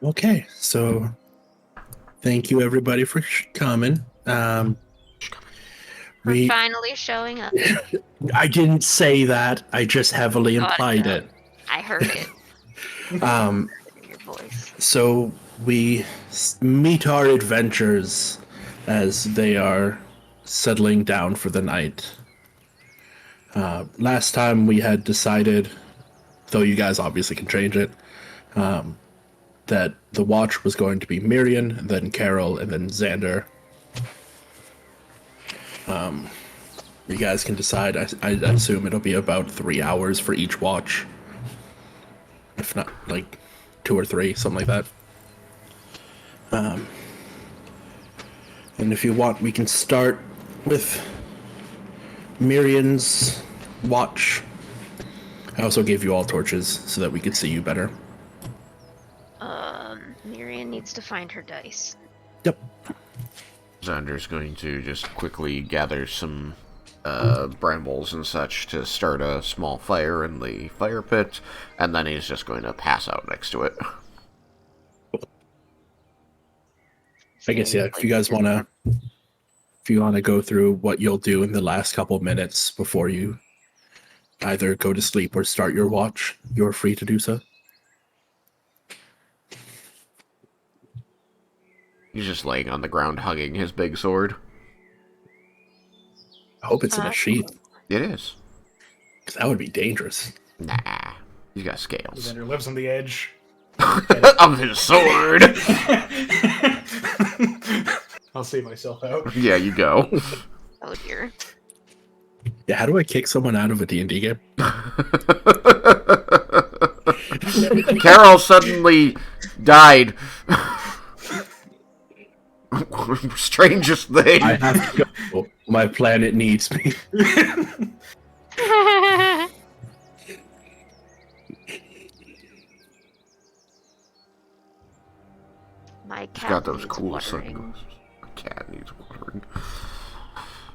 Okay, so thank you everybody for coming. For We finally showing up. I didn't say that. I just heavily implied it. I heard it Um, in your voice. so we meet our adventures as they are settling down for the night. Last time we had decided, though you guys obviously can change it, that the watch was going to be Miriam, then Carol, and then Xander. You guys can decide. I assume it'll be about 3 hours for each watch. If not, like 2 or 3, something like that. And if you want, we can start with Miriam's watch. I also gave you all torches so that we could see you better. Miriam needs to find her dice. Yep. Xander's going to just quickly gather some brambles and such to start a small fire in the fire pit, and then he's just going to pass out next to it. I guess, yeah, if you guys want to go through what you'll do in the last couple of minutes before you either go to sleep or start your watch, you're free to do so. He's just laying on the ground hugging his big sword. I hope it's in a sheath, It is. because that would be dangerous. Nah. He's got scales. Xander lives on the edge. Of his sword! I'll see myself out. Yeah, you go. Oh dear. Yeah, how do I kick someone out of a D&D game? Carol suddenly died. Strangest thing. I have to go. My planet needs me. My She's cat got those needs cool watering. sunglasses. My cat needs watering.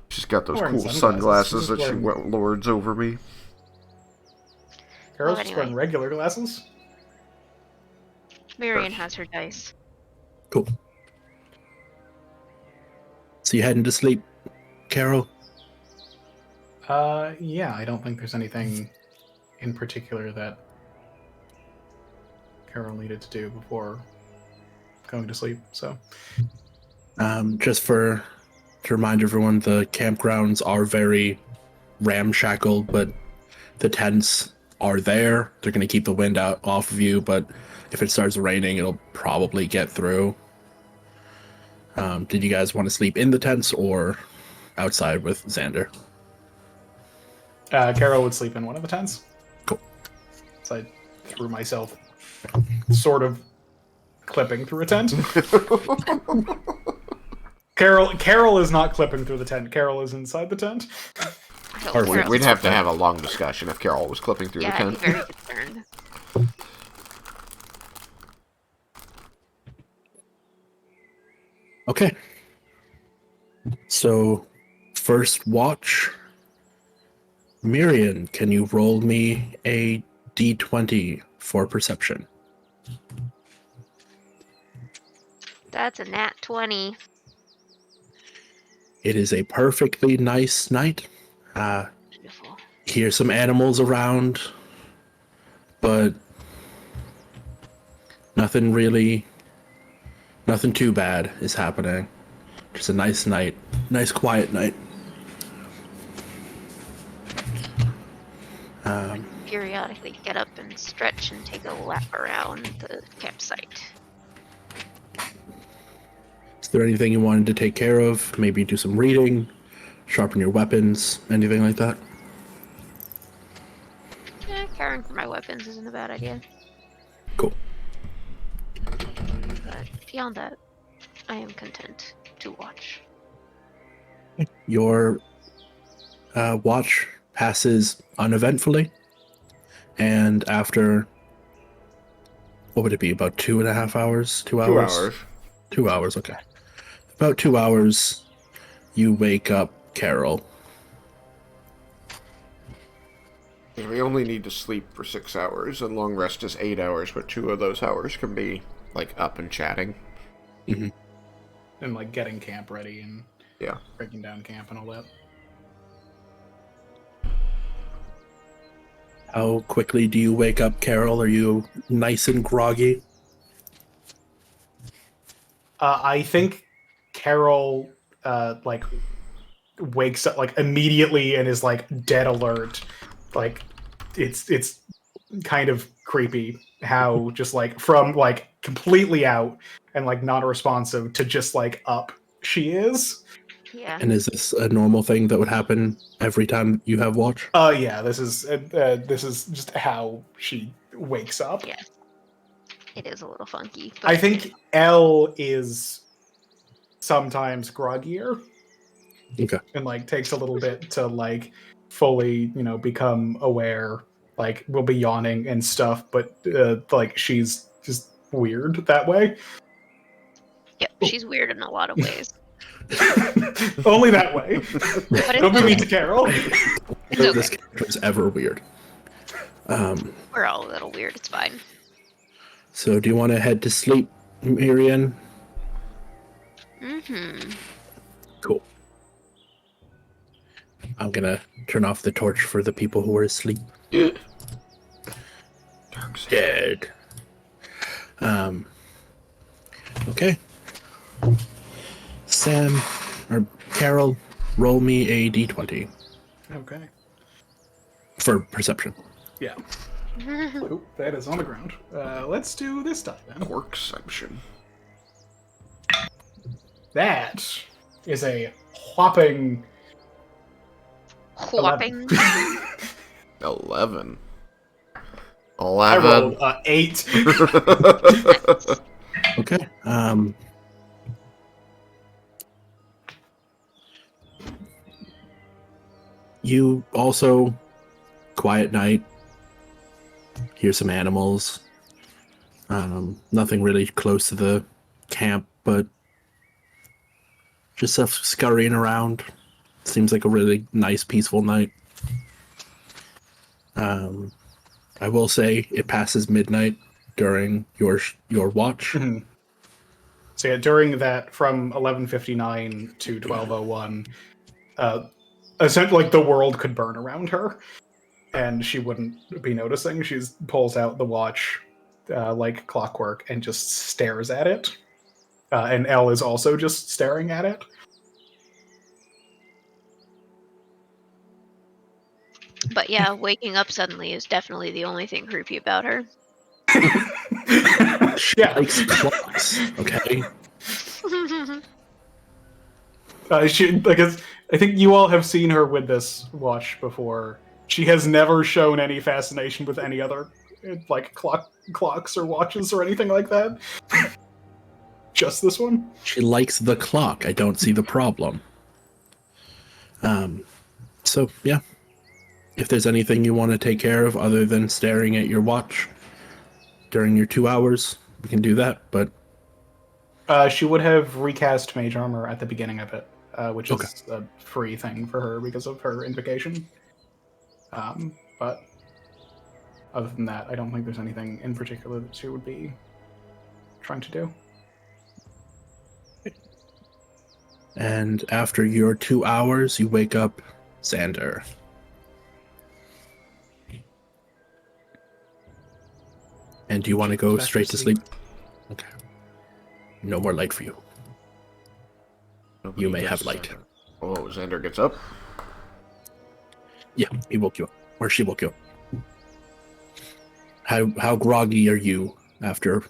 She's got those Wearing cool sunglasses. sunglasses that she Wearing- lords over me. Carol's Well, just wearing anyway. regular glasses. Miriam has her dice. Cool. So you heading to sleep, Carol? Yeah, I don't think there's anything in particular that Carol needed to do before going to sleep, so. Just to remind everyone, the campgrounds are very ramshackle, but the tents are there. They're going to keep the wind out off of you, but if it starts raining, it'll probably get through. Did you guys want to sleep in the tents or outside with Xander? Carol would sleep in one of the tents. Cool. So I threw myself sort of clipping through a tent. Carol is not clipping through the tent. Carol is inside the tent. We'd have to have a long discussion if Carol was clipping through the Yeah, I'd be tent. very concerned. Okay. So, first watch. Miriam, can you roll me a d20 for perception? That's a nat 20. It is a perfectly nice night. Beautiful. Hear some animals around, but nothing too bad is happening. Just a nice night, nice quiet night. Periodically get up and stretch and take a lap around the campsite. Is there anything you wanted to take care of? Maybe do some reading, sharpen your weapons, anything like that? Caring for my weapons isn't a bad idea. Cool. But beyond that, I am content to watch. Your watch passes uneventfully, and after, what would it be, about 2.5 hours? 2 hours? 2 hours. 2 hours, okay. About 2 hours, you wake up Carol. We only need to sleep for 6 hours, and long rest is 8 hours, but 2 of those hours can be like up and chatting. Mm-hmm. And like getting camp ready and Yeah. breaking down camp and all that. How quickly do you wake up, Carol? Are you nice and groggy? I think Carol like wakes up like immediately and is like dead alert. Like it's kind of creepy how just like from like completely out and like non-responsive to just like up she is. Yeah. And is this a normal thing that would happen every time you have watch? Yeah, this is just how she wakes up. Yeah. It is a little funky. I But think Elle is sometimes groggier Okay. and like takes a little bit to like fully, you know, become aware. Like will be yawning and stuff, but like she's just weird that way. yeah, she's weird in a lot of ways. Only that way. But Don't be it's mean okay. to Carol. It's This okay. character is ever weird. We're all a little weird. It's fine. So do you want to head to sleep, Miriam? Mm-hmm. Cool. I'm gonna turn off the torch for the people who are asleep. Dead. Okay. Sam or Carol, roll me a d20 Okay. for perception. Yeah. Oop, that is on the ground. Let's do this die then. Quirkception. That is a whopping Whopping. 11. I rolled 8. Okay. You also quiet night. Hear some animals. Nothing really close to the camp, but just stuff scurrying around. Seems like a really nice, peaceful night. I will say it passes midnight during your watch. Mhm. So yeah, during that from 11:59 to 12:01, essentially like the world could burn around her, and she wouldn't be noticing. She pulls out the watch like clockwork and just stares at it. And Elle is also just staring at it. But yeah, waking up suddenly is definitely the only thing creepy about her. She Yeah. likes clocks, okay? I think you all have seen her with this watch before. She has never shown any fascination with any other like clocks or watches or anything like that. Just this one. She likes the clock. I don't see the problem. So yeah. If there's anything you want to take care of other than staring at your watch during your 2 hours, we can do that, but She would have recast mage armor at the beginning of it, which Okay. is a free thing for her because of her invocation. But other than that, I don't think there's anything in particular that she would be trying to do. and after your 2 hours, you wake up Xander. And do you want to go Back to straight to sleep. sleep? Okay. No more light for you. You may have light. Oh, Xander gets up. Yeah, he woke you up. Or she woke you up. How groggy are you after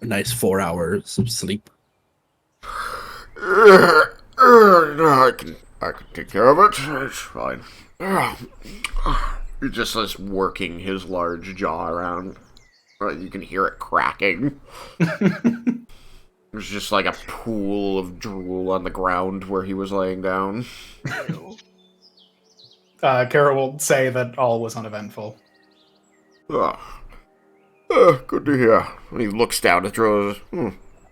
a nice 4 hours of sleep? I can take care of it. It's fine. He just is working his large jaw around. You can hear it cracking. There's just like a pool of drool on the ground where he was laying down. Kara will say that all was uneventful. Good to hear. And he looks down and throws.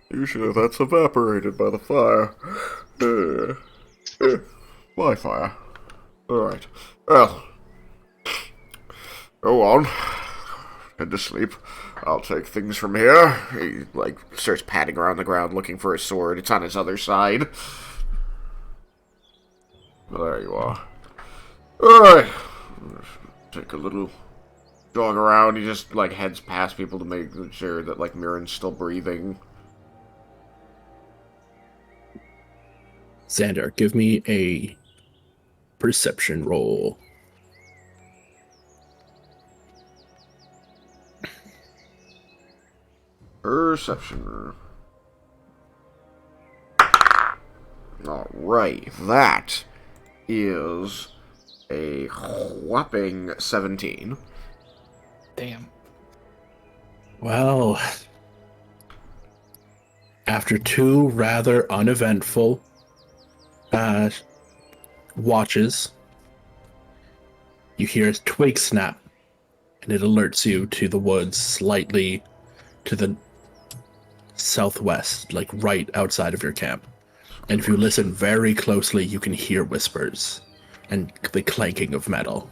Usually that's evaporated by the fire. My fire. Alright. Well. Go on. head to sleep. I'll take things from here. He, like, starts patting around the ground looking for his sword. It's on his other side. There you are. Alright. Take a little jog around. He just, like, heads past people to make sure that, like, Mirren's still breathing. Xander, give me a perception roll. Perception. Alright, that is a whopping 17. Damn. Well, after 2 rather uneventful watches, you hear a twig snap, and it alerts you to the woods slightly to the southwest, like right outside of your camp. And if you listen very closely, you can hear whispers and the clanking of metal.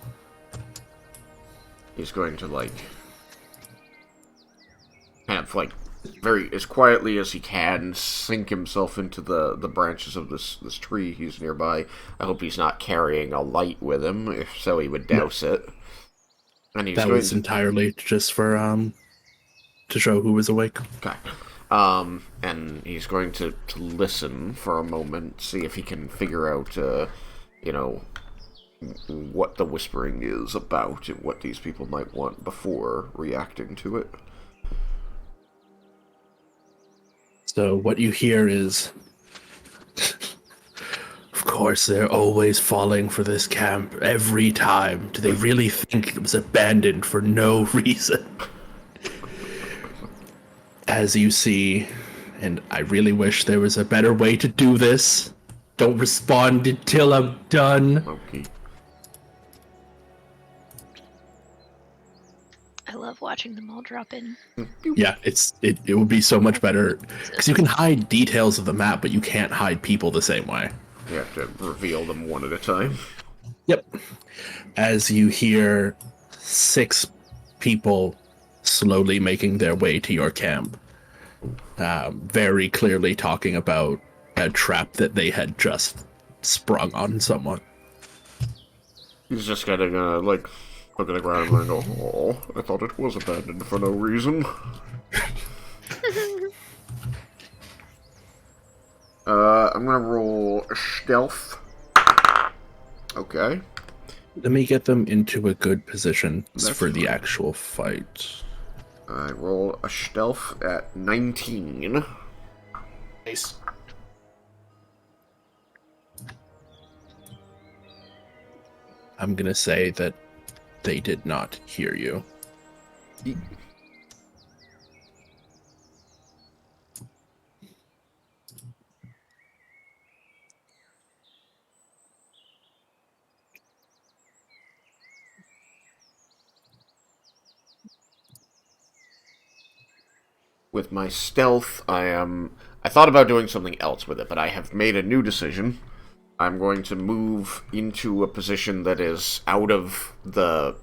He's going to, like, kind of, like, very, as quietly as he can, sink himself into the branches of this tree he's nearby. I hope he's not carrying a light with him, if so he would douse it. And he's that going was entirely just for, to show who was awake. Okay. And he's going to listen for a moment, see if he can figure out, you know, what the whispering is about and what these people might want before reacting to it. So what you hear is, of course, they're always falling for this camp every time. Do they really think it was abandoned for no reason? As you see, and I really wish there was a better way to do this. Don't respond until I'm done. Okay. I love watching them all drop in. Yeah, it would be so much better because you can hide details of the map, but you can't hide people the same way. You have to reveal them one at a time. Yep. As you hear 6 people slowly making their way to your camp, very clearly talking about a trap that they had just sprung on someone. He's just kind of gonna, like, look at the ground and go, oh, I thought it was abandoned for no reason. I'm gonna roll stealth. Okay. Let me get them into a good position for the actual fight. I roll a stealth at 19. Nice. I'm gonna say that they did not hear you. With my stealth, I thought about doing something else with it, but I have made a new decision. I'm going to move into a position that is out of the,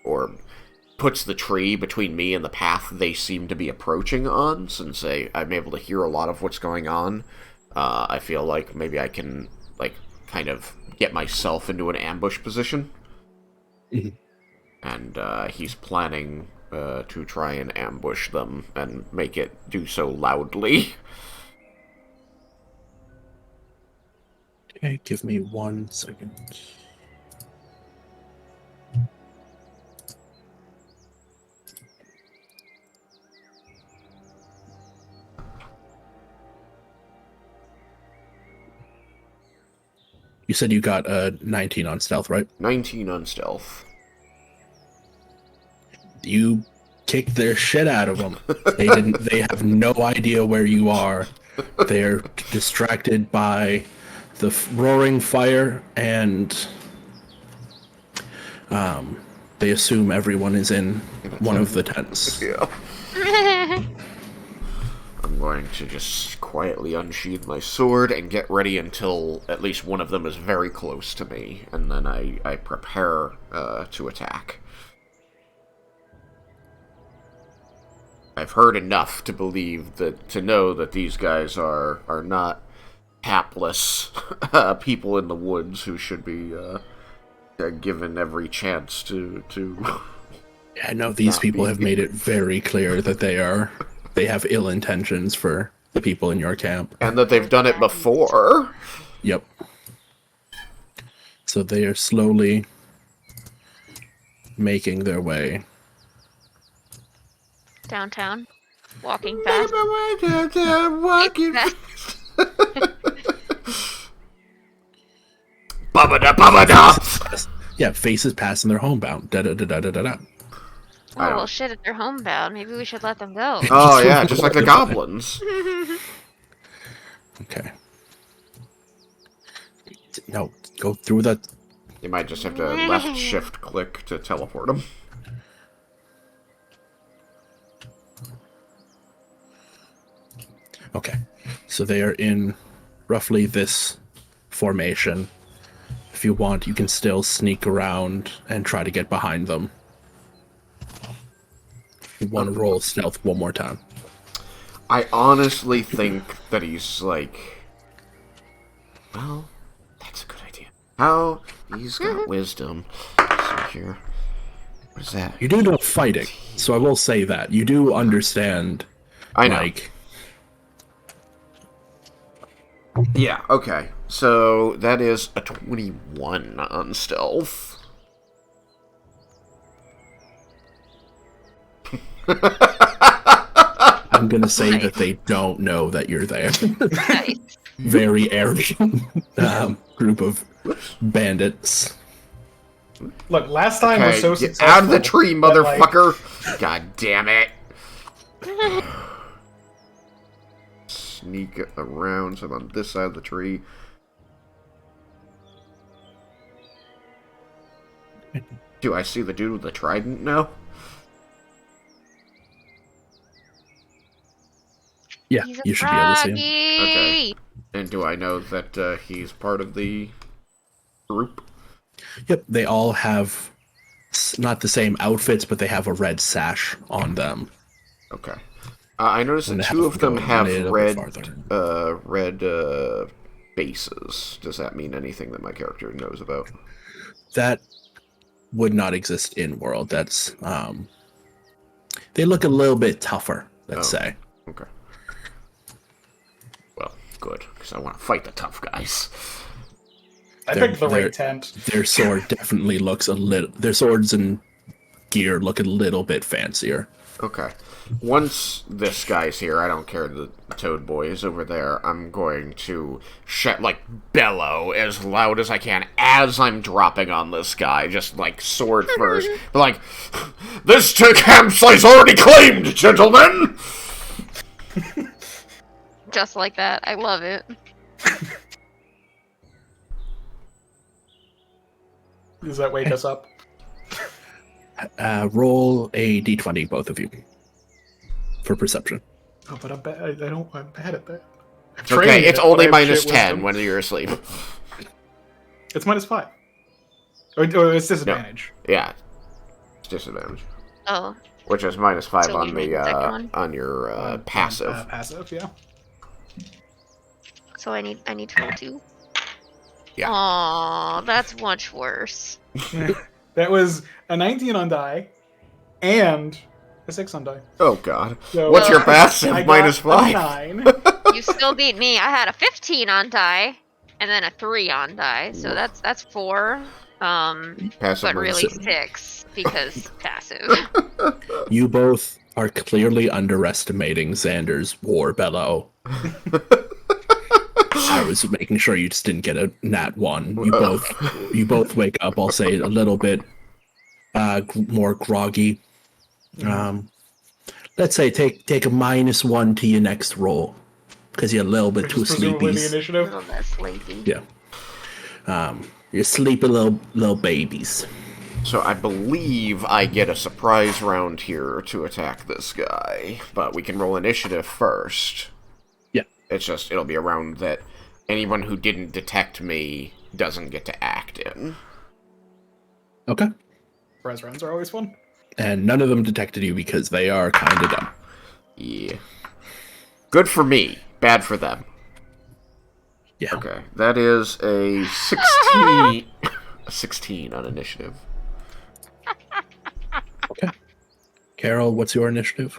or puts the tree between me and the path they seem to be approaching on, since I'm able to hear a lot of what's going on. I feel like maybe I can, like, kind of get myself into an ambush position. And he's planning to try and ambush them and make it do so loudly. Okay, give me 1 second. You said you got a 19 on stealth, right? 19 on stealth. You kicked their shit out of them. They have no idea where you are. They're distracted by the roaring fire, and they assume everyone is in one of the tents. Yeah. I'm going to just quietly unsheath my sword and get ready until at least one of them is very close to me, and then I prepare to attack. I've heard enough to believe to know that these guys are not hapless people in the woods who should be given every chance to. Yeah, no, these people have made it very clear that they have ill intentions for the people in your camp. And that they've done it before. Yep. So they are slowly making their way. Downtown. Walking fast. Walking Fast. Babada. Yeah, faces passing their homebound. Da da da da da da da. Oh, well, shit, if they're homebound, maybe we should let them go. Oh, yeah, just like the goblins. Okay. No, go through that. You might just have to left shift click to teleport them. Okay. So they are in roughly this formation. If you want, you can still sneak around and try to get behind them. You want to roll stealth one more time. I honestly think that he's like... Well, that's a good idea. How? He's got wisdom. So here. What is that? You do know fighting, so I will say that. You do understand, I know. like... Yeah, okay. So that is a 21 on stealth. I'm gonna say that they don't know that you're there. Nice. Very arrogant group of bandits. Look, last time was so Get successful. out of the tree, that, like, motherfucker! God damn it. Sneak around, so I'm on this side of the tree. Do I see the dude with the trident now? Yeah, He's a you should be able to see him. froggy! Okay. And do I know that he's part of the group? Yep, they all have not the same outfits, but they have a red sash on them. Okay. I noticed And that they two have of them to go have a little red, bit farther. red bases. Does that mean anything that my character knows about? That would not exist in world. That's they look a little bit tougher, let's say. Okay. Well, good, because I want to fight the tough guys. I picked the right tent. Their sword definitely looks a little. Their swords and gear look a little bit fancier. Okay. Once this guy's here, I don't care the Toad Boy is over there, I'm going to bellow as loud as I can as I'm dropping on this guy, just like sword first. Like, this campsite's already claimed, gentlemen! Just like that. I love it. Does that wake us up? Roll a d20, both of you, for perception. Oh, but I'm bad. I'm bad at that. Okay, it's only minus -10 -10 when you're asleep. It's -5. Or it's disadvantage. No. Yeah. It's disadvantage. Oh, Which is -5 So on you made the second one? on your passive. Passive, yeah. so I need to roll 2. Yeah. Aw, that's much worse. That was a 19 on die and a 6 on die. Oh god. So What's your I passive? I got -5. a 9. You still beat me. I had a 15 on die, and then a 3 on die. So that's 4. Passive But really minus- 6 because passive. You both are clearly underestimating Xander's war bellow. I was making sure you just didn't get a nat 1. You both wake up, I'll say, a little bit more groggy. Let's say take a -1 to your next roll because you're a little bit Which too is presumably the sleepy. A initiative. little bit sleepy. Yeah. You're sleepy little babies. So I believe I get a surprise round here to attack this guy, but we can roll initiative first. Yeah. It's just, it'll be a round that anyone who didn't detect me doesn't get to act in. Okay. Surprise rounds are always fun. And none of them detected you because they are kind of dumb. Yeah. Good for me. Bad for them. Yeah. Okay. That is a 16. A 16 on initiative. Okay. Carol, what's your initiative?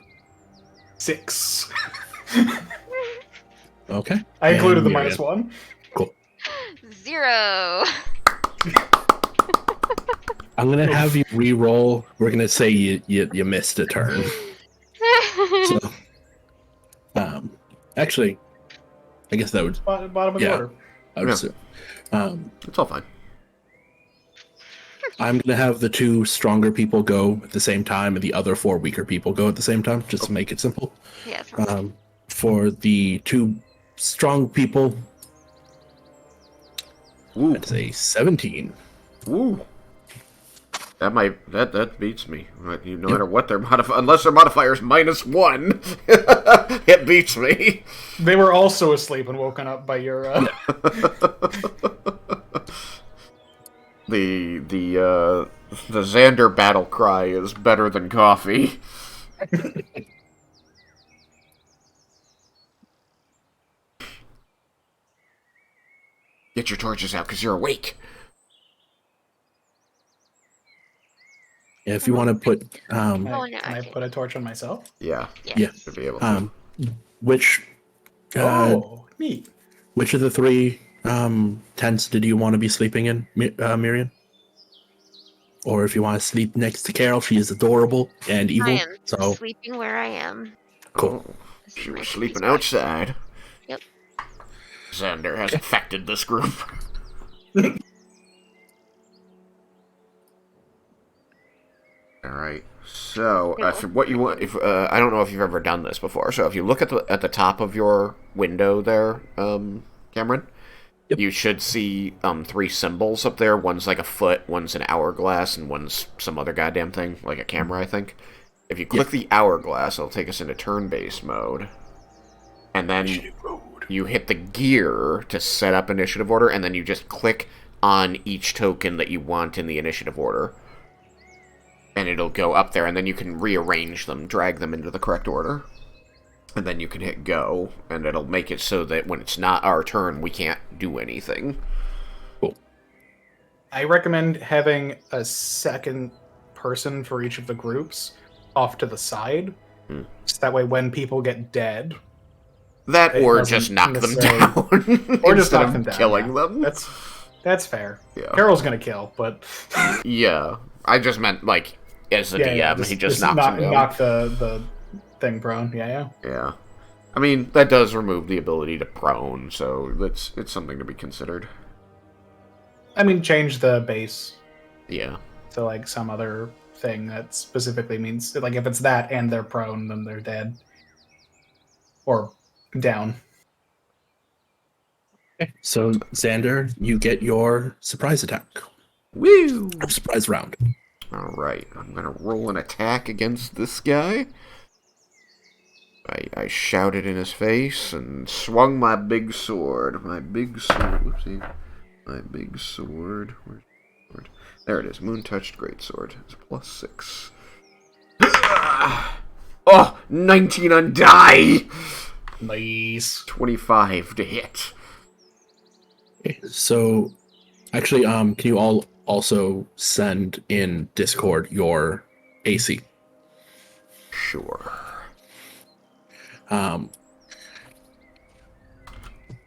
6. Okay. I included the Miriam. -1. Cool. 0. I'm gonna have you re-roll. We're gonna say you missed a turn. So, actually, I guess that would. Bottom of the Yeah. order. I would Yeah. assume. It's all fine. I'm gonna have the 2 stronger people go at the same time, and the other 4 weaker people go at the same time, just to make it simple. Yeah. For the 2 strong people, Woo. I'd say 17. Woo. That beats me. No matter what their modifier, unless their modifier is -1, it beats me. They were also asleep and woken up by your. The Xander battle cry is better than coffee. Get your torches out because you're awake. If you want to put Can Oh, I, no, can I okay. put a torch on myself? Yeah, yeah, should be able to. which Neat. which of the 3 tents did you want to be sleeping in, Miriam? Or if you want to sleep next to Carol, she is adorable and evil. I am So sleeping where I am. cool. Oh, This is she my was sweet sleeping spot. outside. Yep. Xander has affected this group. Alright, so Cool. for what you want, if I don't know if you've ever done this before, so if you look at the top of your window there, Cameron, Yep. you should see 3 symbols up there. One's like a foot, one's an hourglass, and one's some other goddamn thing, like a camera, I think. If you click the hourglass, it'll take us into turn-based mode, and then you hit the gear to set up initiative order, and then you just click on each token that you want in the initiative order. And it'll go up there, and then you can rearrange them, drag them into the correct order. And then you can hit go, and it'll make it so that when it's not our turn, we can't do anything. Cool. I recommend having a second person for each of the groups off to the side. So that way when people get dead, That, it or doesn't just knock them necessarily- down. or just instead knock of them down. killing yeah. them. That's fair. Yeah. Carol's gonna kill, but Yeah. I just meant, like, as the DM, he just knocks him down. knock the thing prone. Yeah. Yeah. I mean, that does remove the ability to prone, so it's something to be considered. I mean, change the base Yeah. to like some other thing that specifically means like if it's that and they're prone, then they're dead or down. Okay. So Xander, you get your surprise attack. Woo! Or surprise round. Alright, I'm gonna roll an attack against this guy. I shouted in his face and swung my big sword. My big sword. Whoopsie. My big sword. Where's the sword? There it is. Moon touched greatsword. It's +6. Oh! 19 on die! Nice. 25 to hit. Okay. So actually, can you all also send in Discord your AC? Sure.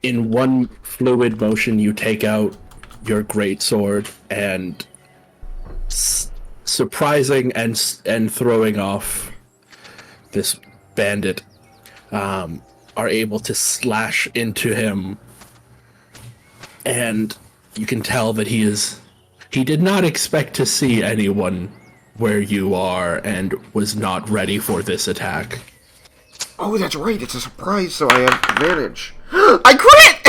In one fluid motion, you take out your great sword and surprising and throwing off this bandit, are able to slash into him, and you can tell that he did not expect to see anyone where you are and was not ready for this attack. Oh, that's right. It's a surprise, so I have advantage. I crit!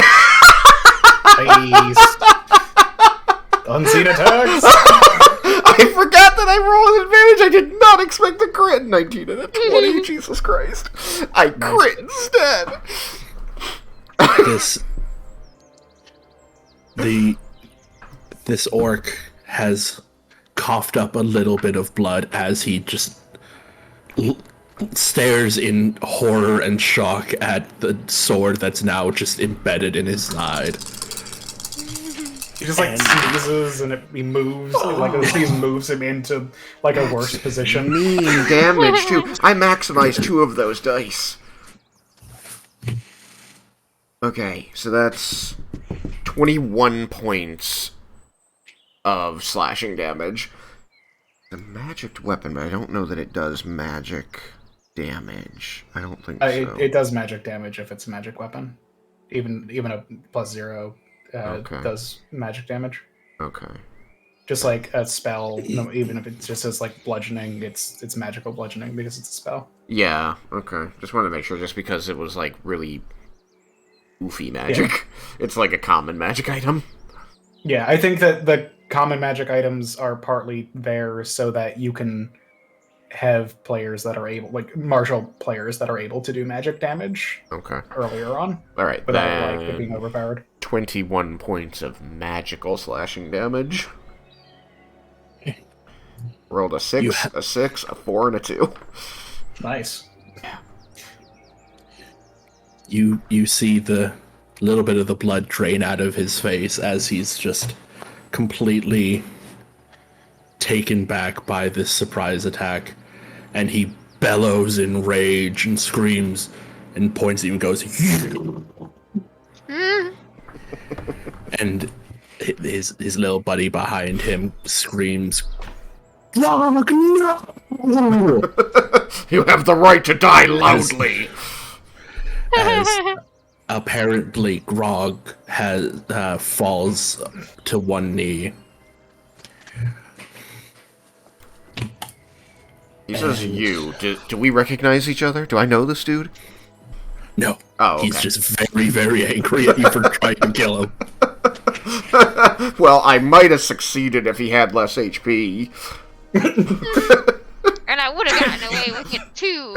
Nice. Unseen attacks. I forgot that I rolled advantage. I did not expect a crit. 19 and a 20. Jesus Christ. I crit instead. This orc has coughed up a little bit of blood as he just stares in horror and shock at the sword that's now just embedded in his side. He just like sneezes and he moves, like the sneeze moves him into like a worse position. Mean damage too. I maximized 2 of those dice. Okay, so that's 21 points of slashing damage. The magic weapon, but I don't know that it does magic damage. I don't think so. It does magic damage if it's a magic weapon. Even a +0 does magic damage. Okay. Just like a spell, even if it just says like bludgeoning, it's magical bludgeoning because it's a spell. Yeah, okay. Just wanted to make sure, just because it was like really goofy magic. Yeah. It's like a common magic item. Yeah, I think that the common magic items are partly there so that you can have players that are able, like martial players that are able to do magic damage. Okay. Earlier on. All right. Without like it being overpowered. 21 points of magical slashing damage. Rolled a 6, a 6, a 4, and a 2. Nice. Yeah. You see the little bit of the blood drain out of his face as he's just completely taken back by this surprise attack, and he bellows in rage and screams and points at you and goes, and his little buddy behind him screams, "Grog, no!" You have the right to die loudly. As apparently Grog has falls to one knee. He says you. Do we recognize each other? Do I know this dude? No. Oh, okay. He's just very, very angry at you for trying to kill him. Well, I might have succeeded if he had less HP. And I would have gotten away with it too.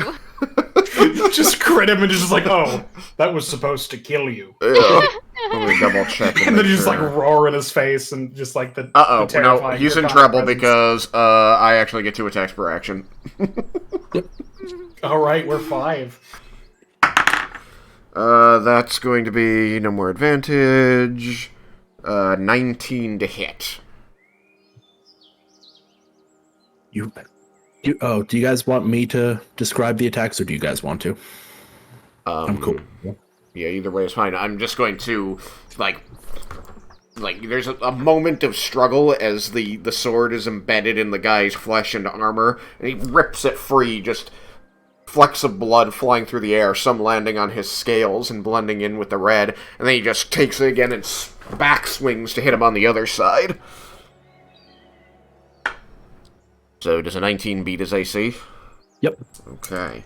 Just crit him and just like, oh, that was supposed to kill you. Yeah. Let me double check. And then you just like roar in his face and just like the. Uh-oh, the no, he's in trouble because I actually get 2 attacks per action. Alright, we're 5. That's going to be no more advantage. 19 to hit. Do you guys want me to describe the attacks, or do you guys want to? I'm cool. Yeah, either way is fine. I'm just going to, like there's a moment of struggle as the sword is embedded in the guy's flesh and armor, and he rips it free, just flecks of blood flying through the air, some landing on his scales and blending in with the red, and then he just takes it again and back swings to hit him on the other side. So does a 19 beat his AC? Yep. Okay.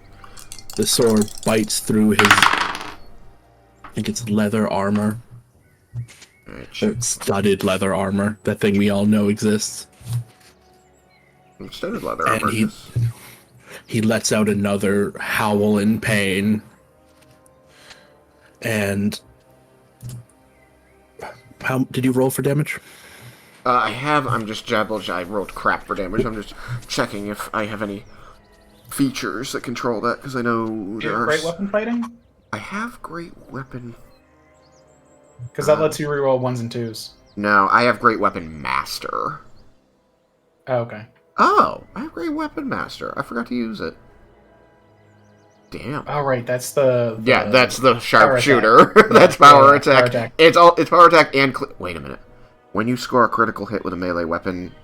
The sword bites through his, I think it's leather armor. Studded leather armor. That thing we all know exists. Studded leather armor. And he lets out another howl in pain. And how did you roll for damage? I'm just I rolled crap for damage. I'm just checking if I have any features that control that, because I know there are... Great weapon fighting? I have great weapon... Because that lets you reroll 1s and 2s. No, I have great weapon master. Oh, okay. Oh, I have great weapon master. I forgot to use it. Damn. Oh, right, that's the yeah, that's the sharpshooter. That's power attack. Power attack. It's power attack and... Wait a minute. When you score a critical hit with a melee weapon,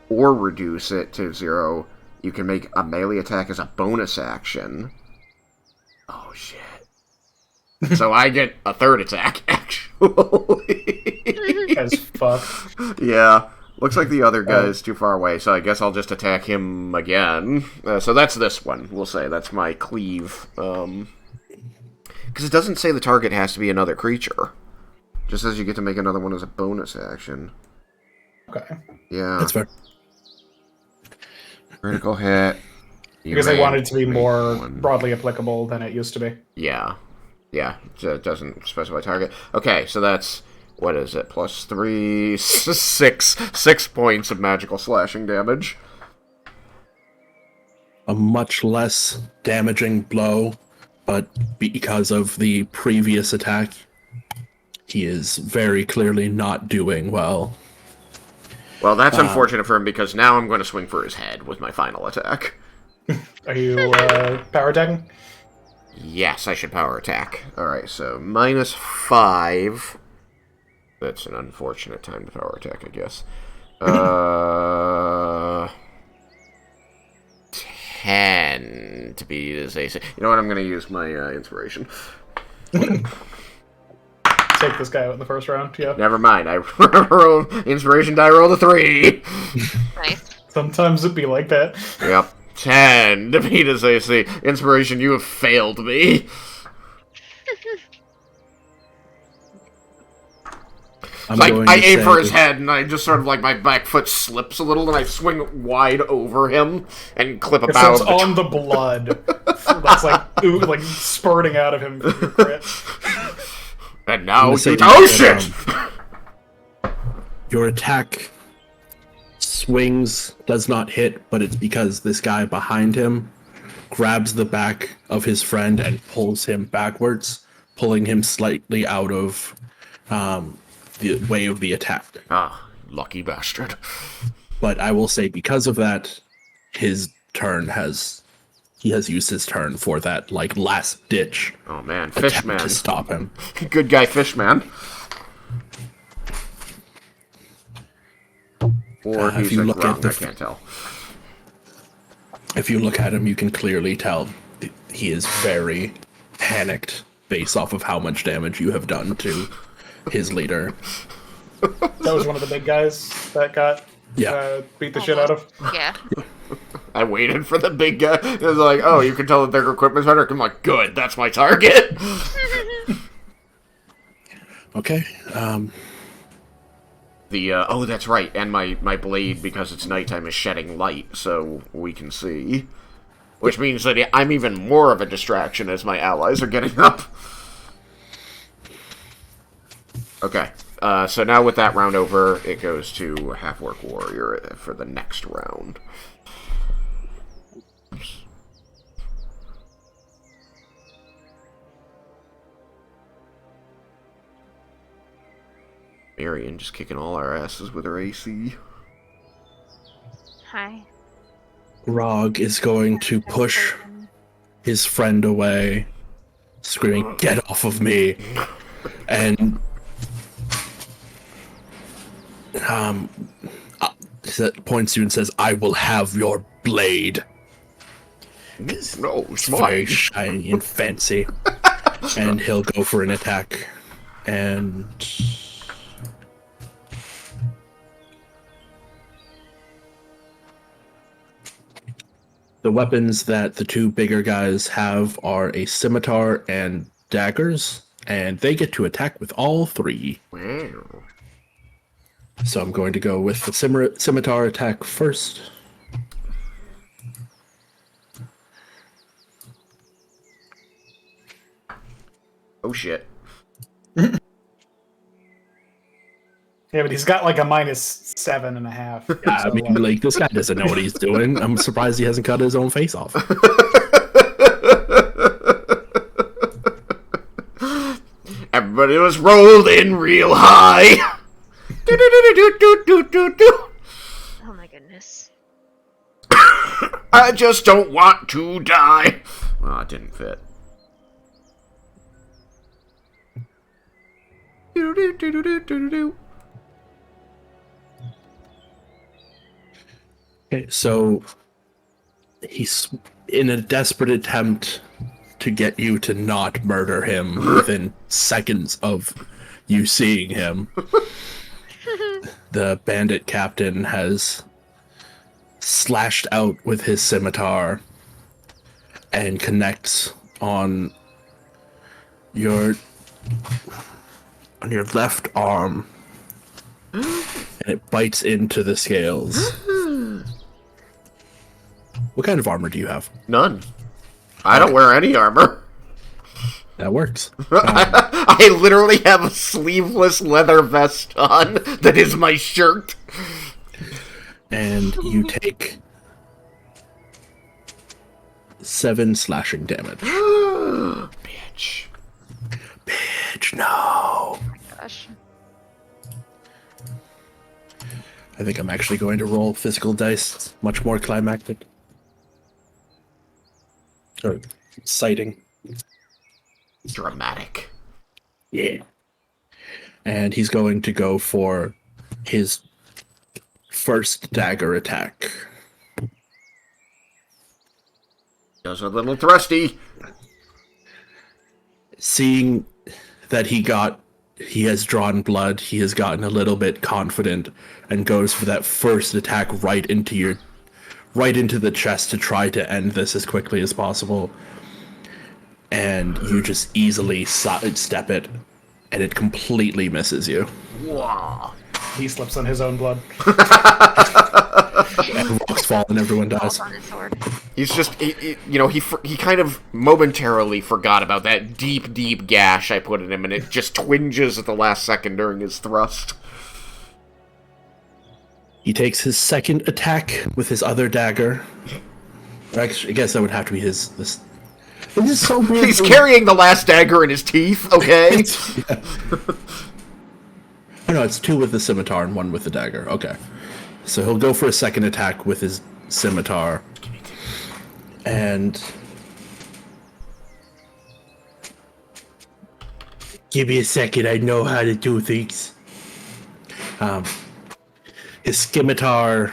or reduce it to 0, you can make a melee attack as a bonus action. Oh, shit. So I get a 3rd attack, actually. As fuck. Yeah. Looks like the other guy's too far away, so I guess I'll just attack him again. So that's this one, we'll say. That's my cleave. Because it doesn't say the target has to be another creature. Just says you get to make another one as a bonus action. Okay. Yeah. That's fair. Critical hit. Because they wanted it to be more broadly applicable than it used to be. Yeah. Yeah. It doesn't specify target. Okay, so that's... What is it? Plus 3... 6 points of magical slashing damage. a much less damaging blow, but because of the previous attack, he is very clearly not doing well. Well, that's unfortunate for him because now I'm going to swing for his head with my final attack. Are you power attacking? Yes, I should power attack. Alright, so -5. That's an unfortunate time to power attack, I guess. 10 to be as AC. You know what? I'm going to use my inspiration. Take this guy out in the first round, yeah. Never mind. I rolled inspiration die. Rolled a 3. Nice. Sometimes it'd be like that. Yep. 10 to beat his AC. Inspiration, you have failed me. I aim for his head, and I just sort of like my back foot slips a little, and I swing wide over him and clip a bow. It's on the blood that's like spurting out of him from your crit. And now you... Oh, shit! Your attack swings, does not hit, but it's because this guy behind him grabs the back of his friend and pulls him backwards, pulling him slightly out of the way of the attack. Ah, lucky bastard. But I will say, because of that, his turn has... He has used his turn for that, like, last-ditch Oh, man. attempt Fishman. to stop him. Good guy, Fishman. Or if he's you a look at grung, the I can't tell. If you look at him, you can clearly tell he is very panicked based off of how much damage you have done to his leader. That was one of the big guys that got beat the shit out of. Yeah. I waited for the big guy. It was like, oh, you can tell that their equipment's better. I'm like, good, that's my target. Okay. Oh, that's right. And my blade, because it's nighttime, is shedding light, so we can see. Which means that I'm even more of a distraction as my allies are getting up. Okay. So now with that round over, it goes to Half-Orc Warrior for the next round. Oops. Marion just kicking all our asses with her AC. Hi. Grog is going to push his friend away, screaming, "Get off of me!" And points to you and says, "I will have your blade." No, It's smart. very shiny and fancy. And he'll go for an attack. And the weapons that the two bigger guys have are a scimitar and daggers, and they get to attack with all three. Wow. So I'm going to go with the scimitar attack first. Oh shit. Yeah, but he's got like a -7.5. I mean, like, this guy doesn't know what he's doing. I'm surprised he hasn't cut his own face off. Everybody was rolled in real high. Oh my goodness. I just don't want to die. Well, it didn't fit. Okay, so he's in a desperate attempt to get you to not murder him within seconds of you seeing him. The bandit captain has slashed out with his scimitar and connects on your left arm, and it bites into the scales. What kind of armor do you have? None. I don't wear any armor. That works. I literally have a sleeveless leather vest on that is my shirt. And you take 7 slashing damage. Bitch. Bitch, no. Gosh. I think I'm actually going to roll physical dice. It's much more climactic. Or exciting. Dramatic. Yeah. And he's going to go for his first dagger attack. Does a little thrusty. Seeing that he has drawn blood, he has gotten a little bit confident and goes for that first attack right into the chest to try to end this as quickly as possible. And you just easily sidestep it, and it completely misses you. Wow. He slips on his own blood. And rocks fall and everyone Falls dies. on his sword. He's just, he kind of momentarily forgot about that deep, deep gash I put in him, and it just twinges at the last second during his thrust. He takes his second attack with his other dagger. Actually, I guess that would have to be his. This is so weird. He's carrying the last dagger in his teeth, okay? Yeah. Oh no, it's 2 with the scimitar and 1 with the dagger. Okay. So he'll go for a second attack with his scimitar. And... Give me a second, I know how to do things. His scimitar,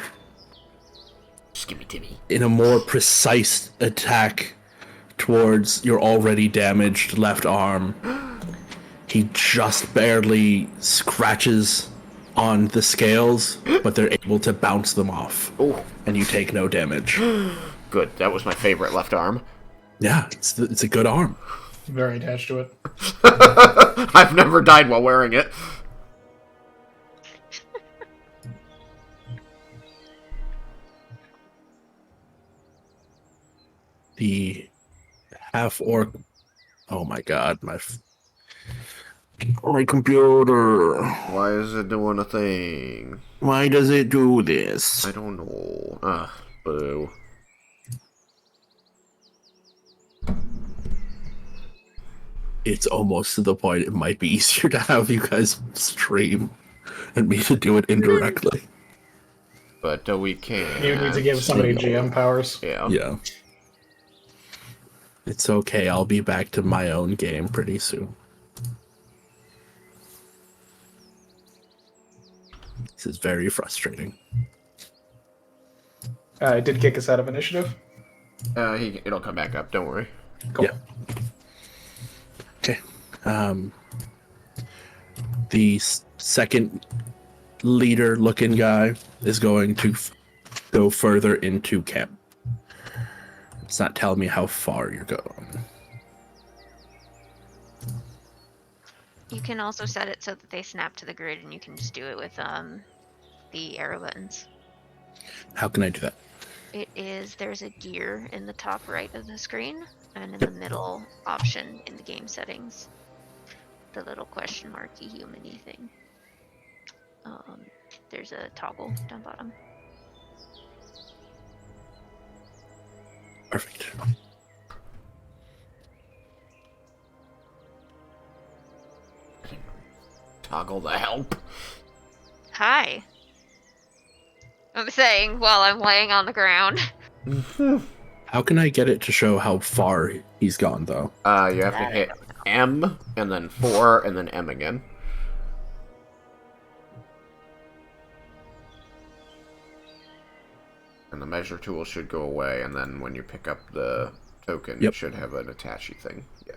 Skimmy Timmy. in a more precise attack towards your already damaged left arm, he just barely scratches on the scales, but they're able to bounce them off. Oh, And you take no damage. good. That was my favorite left arm. Yeah, it's a good arm. Very attached to it. I've never died while wearing it. The half-orc... Oh my god, my computer. Why is it doing a thing? Why does it do this? I don't know. Ugh, boo. It's almost to the point it might be easier to have you guys stream and me to do it indirectly. But we can't. You need to give somebody GM powers. Yeah. Yeah. It's okay, I'll be back to my own game pretty soon. This is very frustrating. It did kick us out of initiative. It'll come back up. Don't worry. Cool. Yeah. Okay. The second leader-looking guy is going to go further into camp. It's not telling me how far you're going. You can also set it so that they snap to the grid, and you can just do it with the arrow buttons. How can I do that? There's a gear in the top right of the screen, and in the middle option in the game settings, the little question marky human-y thing. There's a toggle down bottom. Perfect. Toggle the help. Hi. I'm saying while I'm laying on the ground. How can I get it to show how far he's gone, though? You have to hit M, and then 4, and then M again. And the measure tool should go away, and then when you pick up the token, Yep. it should have an attachy thing. Yeah.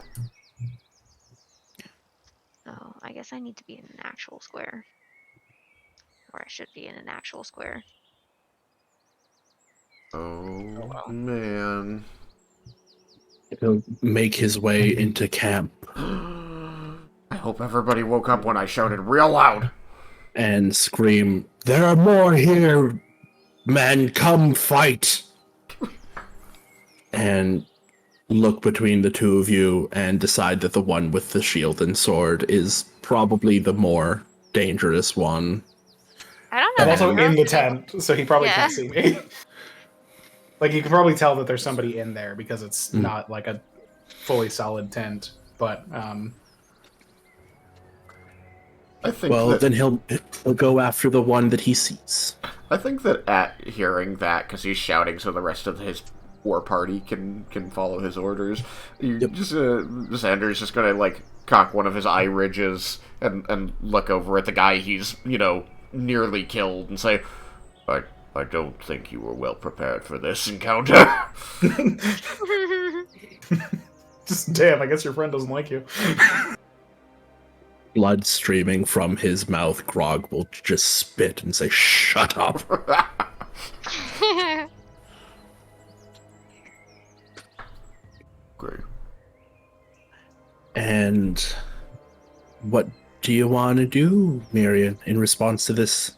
Oh, I guess I need to be in an actual square. Or I should be in an actual square. Oh, well. man. He'll make his way into camp I hope everybody woke up when I shouted real loud. and scream, "There are more here! Man, come fight!" And look between the two of you and decide that the one with the shield and sword is probably the more dangerous one. I don't know. I'm that also arrow in the thing. tent, so he probably Yeah. can't see me. Like, you can probably tell that there's somebody in there because it's Mm. not like a fully solid tent. But I think Well, that, then he'll go after the one that he sees. I think that at hearing that, because he's shouting so the rest of his war party can follow his orders, you Yep. just Xander's just gonna like cock one of his eye ridges and look over at the guy he's nearly killed and say, I don't think you were well prepared for this encounter. just damn, I guess your friend doesn't like you. Blood streaming from his mouth, Grog will just spit and say, "Shut up." Great. And what do you want to do, Miriam, in response to this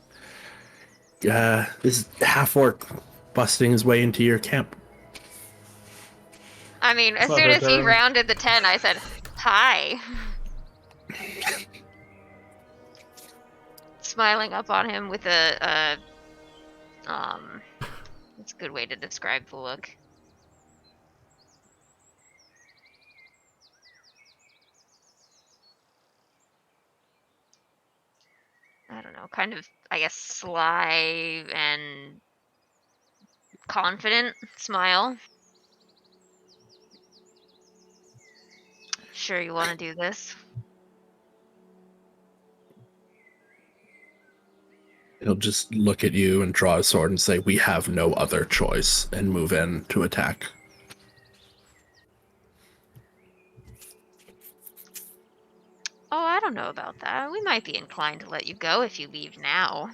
this half-orc busting his way into your camp? I mean, as Well, soon as he they're- rounded the 10, I said, "Hi." Smiling up on him with that's a good way to describe the look. I don't know, kind of, I guess, sly and confident smile. Sure you want to do this? He'll just look at you and draw a sword and say, "We have no other choice," and move in to attack. Oh, I don't know about that. We might be inclined to let you go if you leave now.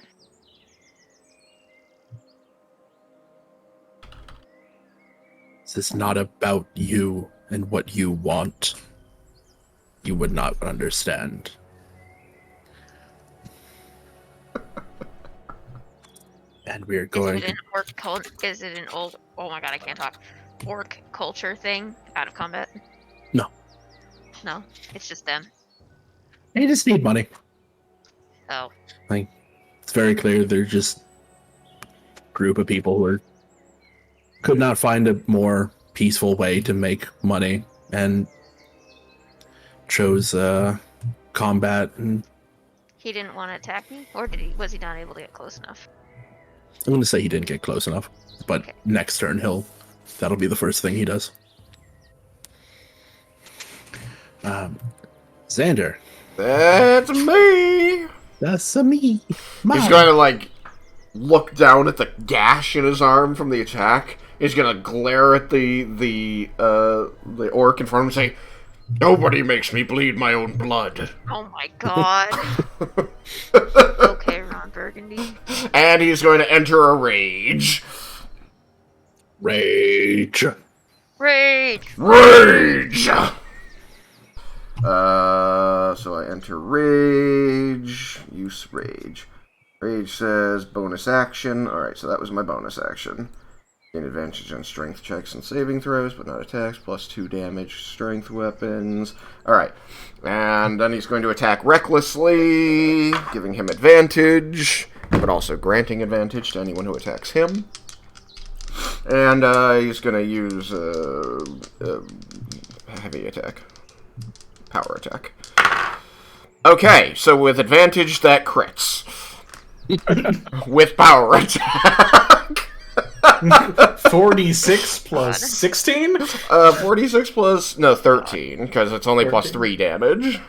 This is not about you and what you want. You would not understand. And we're going Is it an orc cult? Is it an old? Oh my god, I can't talk. Orc culture thing out of combat? No. No, it's just them. They just need money. Oh, It's very clear they're just a group of people who could not find a more peaceful way to make money and chose combat. And he didn't want to attack me, or did he? Was he not able to get close enough? I'm going to say he didn't get close enough, but Okay. next turn that'll be the first thing he does. Xander, That's me! that's me. He's going to, like, look down at the gash in his arm from the attack. He's going to glare at the orc in front of him and say, "Nobody makes me bleed my own blood." Oh my god. Okay, Ron Burgundy. And he's going to enter a rage. Rage. Rage. Rage! So I enter rage. Use rage. Rage says bonus action. Alright, so that was my bonus action. Gain advantage on strength checks and saving throws, but not attacks. Plus 2 damage, strength weapons. Alright. And then he's going to attack recklessly, giving him advantage, but also granting advantage to anyone who attacks him. And he's going to use heavy attack. Power attack. Okay, so with advantage, that crits. With power attack. 46 plus 16? 46 plus... No, 13, because it's only plus 3 damage.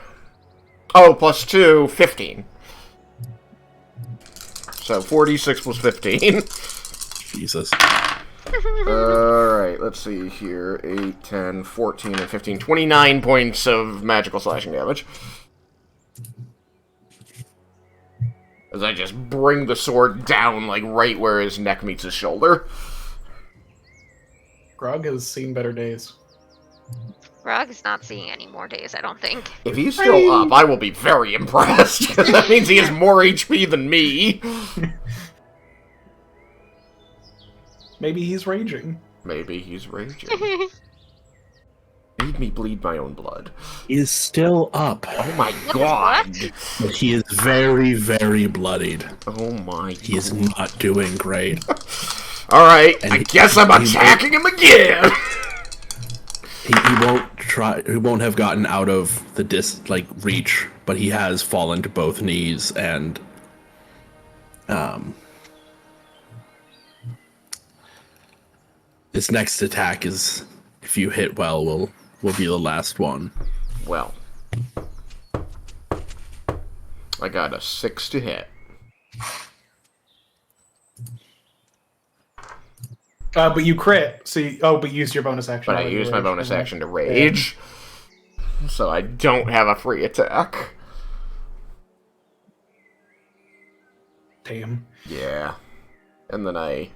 Oh, plus 2, 15. So 46 plus 15. Jesus. Alright, let's see here. 8, 10, 14, and 15. 29 points of magical slashing damage. As I just bring the sword down, like, right where his neck meets his shoulder. Grog has seen better days. Rog is not seeing any more days, I don't think. If he's still up, I will be very impressed, because that means he has more HP than me. Maybe he's raging. Maybe he's raging. Made me bleed my own blood. He is still up, Oh my What is god! but he is very, very bloodied. Oh my He is not doing great. Alright, And I guess I'm attacking him again! He won't have gotten out of the reach, but he has fallen to both knees, and his next attack is, if you hit well, will be the last one. Well, I got a 6 to hit. But you crit, so but you used your bonus action. But I used my bonus action to rage, so I don't have a free attack. Damn. Yeah. And then I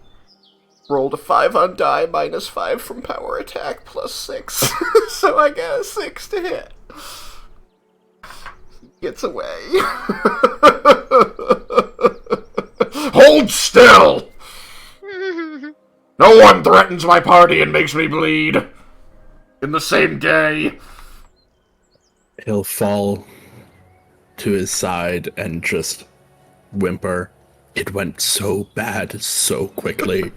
rolled a 5 on die, minus 5 from power attack, plus 6. So I got a 6 to hit. Gets away. Hold still! No one threatens my party and makes me bleed. In the same day. He'll fall to his side and just whimper. It went so bad so quickly.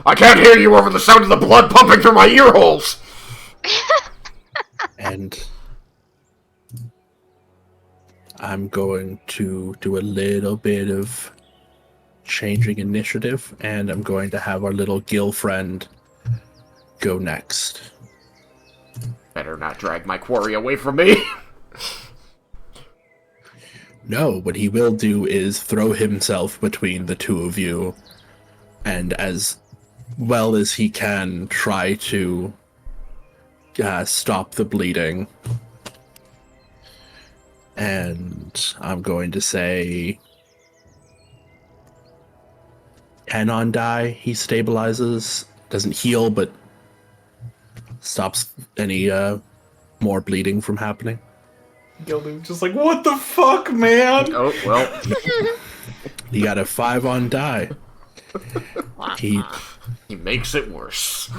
I can't hear you over the sound of the blood pumping through my ear holes! And I'm going to do a little bit of changing initiative, and I'm going to have our little Gil friend go next. Better not drag my quarry away from me. No, what he will do is throw himself between the two of you, and as well as he can, try to stop the bleeding. And I'm going to say 10 on die, he stabilizes. Doesn't heal, but stops any more bleeding from happening. Gildu just like, what the fuck, man? Oh, well. He got a 5 on die. He makes it worse.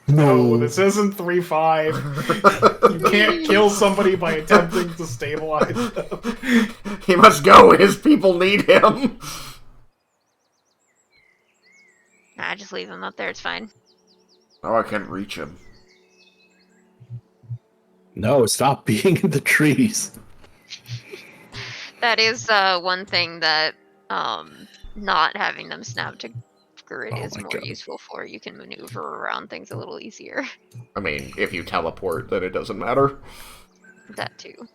No, this isn't 3-5. You can't kill somebody by attempting to stabilize them. He must go. His people need him. Nah, just leave him up there. It's fine. Oh, I can't reach him. No, stop being in the trees. That is one thing that not having them snap to grid is more useful for. You can maneuver around things a little easier. I mean, if you teleport, then it doesn't matter. That too.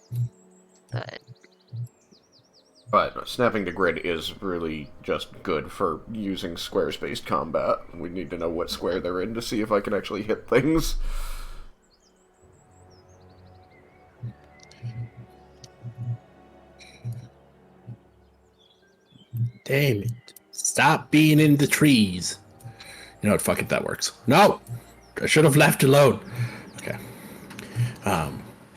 But snapping to grid is really just good for using squares-based combat. We need to know what square they're in to see if I can actually hit things. Damn it. Stop being in the trees. You know what? Fuck it. That works. No! I should have left alone. Okay.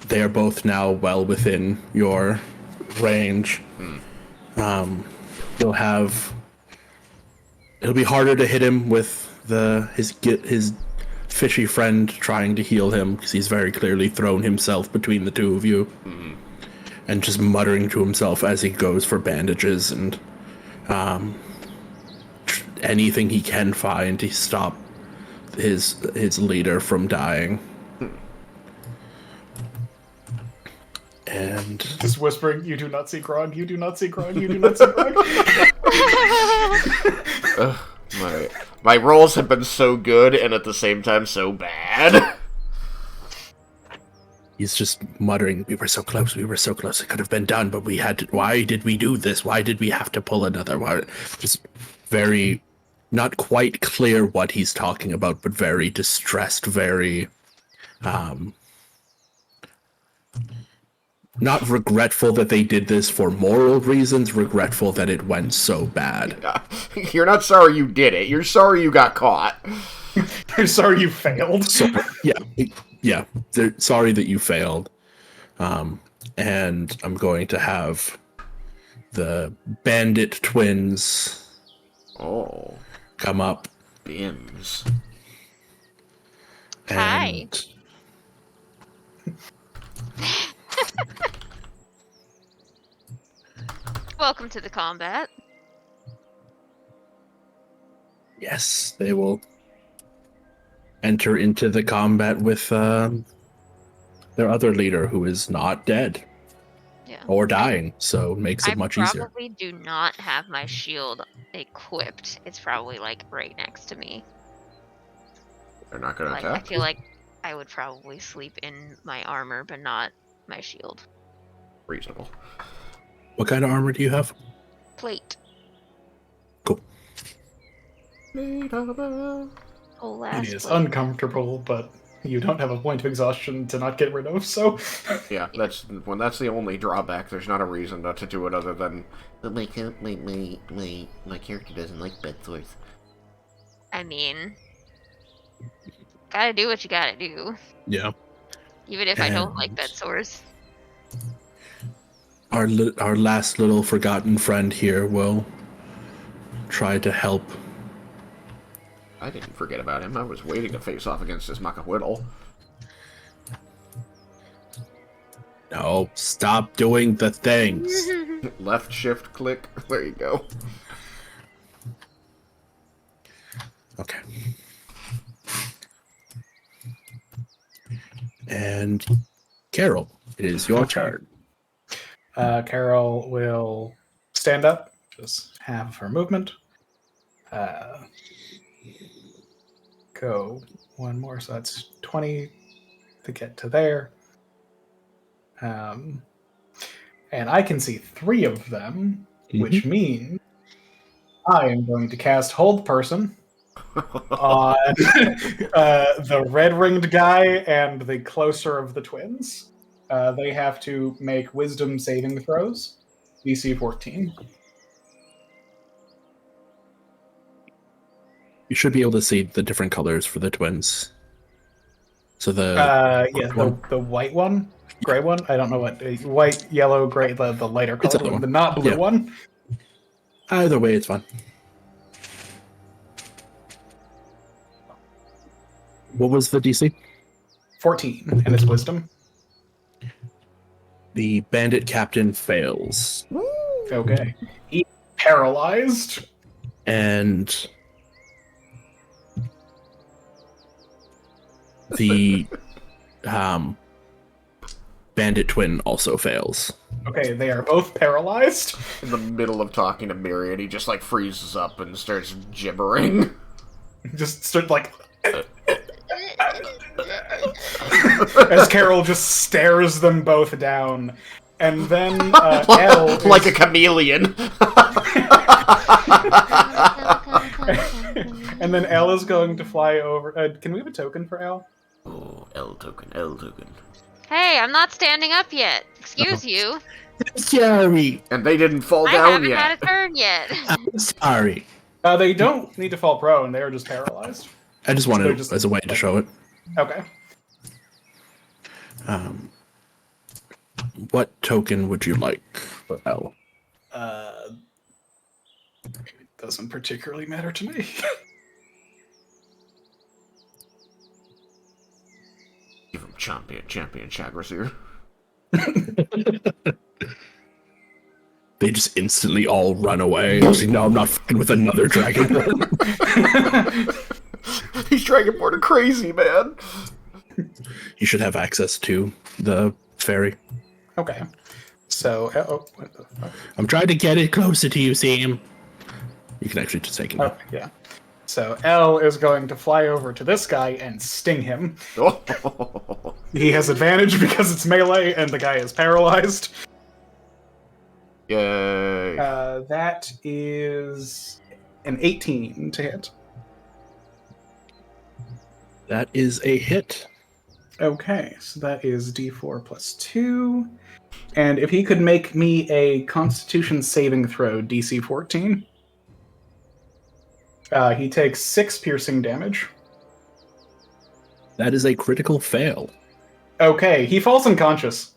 They are both now well within your range. You'll have... It'll be harder to hit him with his fishy friend trying to heal him, because he's very clearly thrown himself between the two of you. And just muttering to himself as he goes for bandages and anything he can find to stop his leader from dying. And just whispering, "You do not see Grog, you do not see Grog, you do not see Grog." My rolls have been so good and at the same time so bad. He's just muttering, we were so close, it could have been done, but we had to, why did we do this? Why did we have to pull another one? Just very, not quite clear what he's talking about, but very distressed, very, not regretful that they did this for moral reasons, regretful that it went so bad. You're not sorry you did it, you're sorry you got caught. You're sorry you failed. So, yeah, they're sorry that you failed. And I'm going to have the bandit twins come up. Bims. Hi. Welcome to the combat. yes, they will enter into the combat with their other leader, who is not dead Yeah. or dying, so it makes it much I easier. probably do not have my shield equipped. It's probably like right next to me. They're not going to Like I attack? feel like I would probably sleep in my armor, but not my shield. Reasonable. What kind of armor do you have? Plate. Cool. Oh, It last is plate. uncomfortable, but you don't have a point of exhaustion to not get rid of, so... Yeah, that's the only drawback. There's not a reason not to do it other than but my character doesn't like bed sores. I mean, gotta do what you gotta do. Yeah. Even if I don't like And- bed sores. Our last little forgotten friend here will try to help. I didn't forget about him. I was waiting to face off against this Macahuitl. No, stop doing the things. Left shift click. There you go. Okay. And Carol, it is your turn. Carol will stand up, just half of her movement. Go one more, so that's 20 to get to there. And I can see 3 of them, which means I am going to cast Hold Person on the red-ringed guy and the closer of the twins. They have to make Wisdom saving throws, DC 14. You should be able to see the different colors for the twins. So the The white one, gray one. I don't know what white, yellow, gray. The lighter It's colored that one, one. the not blue Yeah. one. either way, it's fine. What was the DC? 14, and it's Wisdom. The bandit captain fails, Okay, he's paralyzed. and the bandit twin also fails. Okay, they are both paralyzed. In the middle of talking to Myriad, he just like freezes up and starts gibbering. Just start like as Carol just stares them both down, and then Elle is... Like a chameleon. and then Elle is going to fly over. Can we have a token for Elle? Oh, L token, L token. Hey, I'm not standing up yet. Excuse you. Sorry, And they didn't fall I down haven't yet. had a turn yet. sorry. They don't need to fall prone. They are just paralyzed. I just wanted They're it just as a way to show it. Okay. What token would you like for L? It doesn't particularly matter to me. Give him champion Chagrasir. They just instantly all run away. No, I'm not fucking with another dragonborn. He's Dragonborn crazy, man. You should have access to the ferry. Okay. So, what the fuck? I'm trying to get it closer to you, Sam. You can actually just take it. Oh, yeah. So Elle is going to fly over to this guy and sting him. Oh. He has advantage because it's melee and the guy is paralyzed. Yay. That is an 18 to hit. That is a hit. Okay, so that is D4 plus 2. And if he could make me a Constitution saving throw, DC 14. He takes 6 piercing damage. That is a critical fail. Okay, he falls unconscious.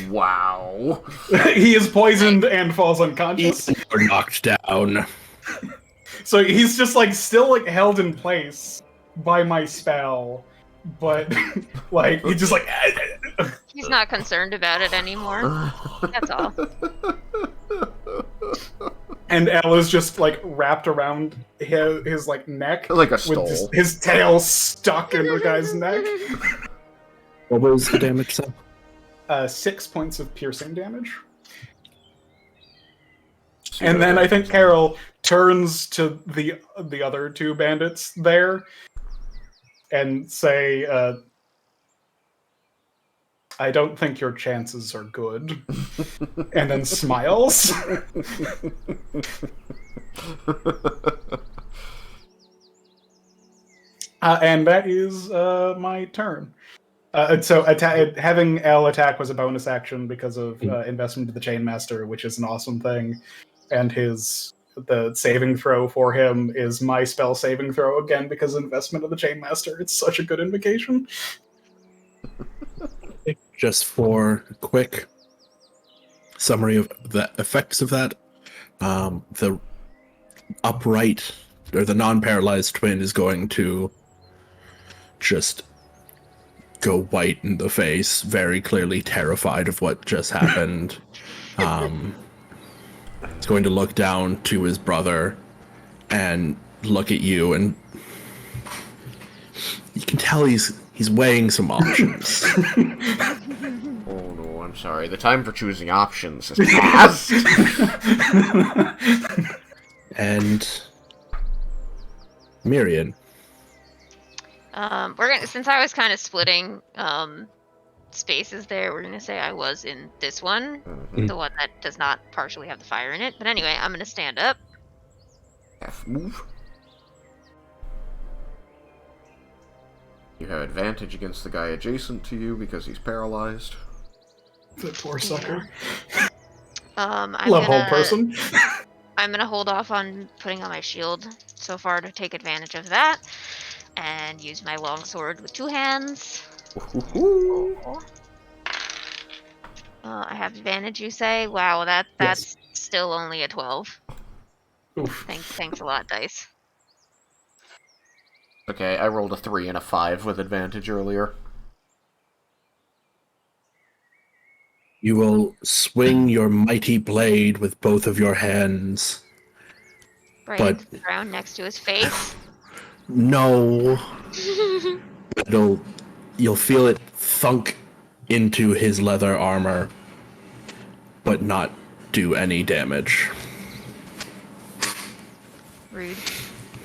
Wow. He is poisoned and falls unconscious. Or knocked down. So he's just like still like held in place by my spell, but like he's just like He's not concerned about it anymore. That's all. And Elle is just like wrapped around his like neck, Like a with stole. his tail stuck in the guy's neck. What was the damage then? 6 points of piercing damage. See And what then I happens. think Carol turns to the other two bandits there and say, I don't think your chances are good. And then smiles. And that is my turn. So having L attack was a bonus action because of investment to the Chainmaster, which is an awesome thing. And the saving throw for him is my spell saving throw again because of investment of the Chainmaster. It's such a good invocation. Just for a quick summary of the effects of that, the upright or the non-paralyzed twin is going to just go white in the face, very clearly terrified of what just happened. He's going to look down to his brother and look at you, and you can tell he's weighing some options. Oh no, I'm sorry. The time for choosing options has passed. And Miriam, We're gonna, since I was kind of splitting spaces there, we're gonna say I was in this one, the one that does not partially have the fire in it. But anyway, I'm gonna stand up. Half move. You have advantage against the guy adjacent to you because he's paralyzed. The poor sucker. I'm Love gonna, hold person. I'm gonna hold off on putting on my shield so far to take advantage of that, and use my longsword with 2 hands. I have advantage, you say? Wow, that's still only a 12. Oof. Thanks a lot, dice. Okay, I rolled a 3 and a 5 with advantage earlier. you will swing your mighty blade with both of your hands. Right But- into the ground next to his face. No, you'll feel it thunk into his leather armor, but not do any damage. Rude.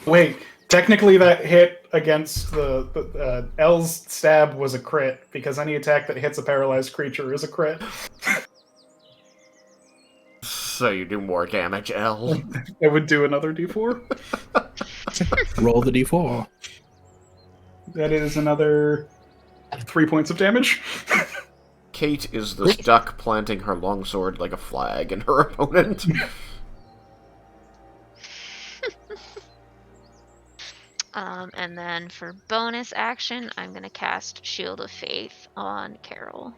Wait, technically that hit against the L's stab was a crit, because any attack that hits a paralyzed creature is a crit. So you do more damage, L. It would do another d4. Roll the d4. That is another 3 points of damage. Kate is the duck planting her longsword like a flag in her opponent. And then for bonus action, I'm gonna cast Shield of Faith on Carol.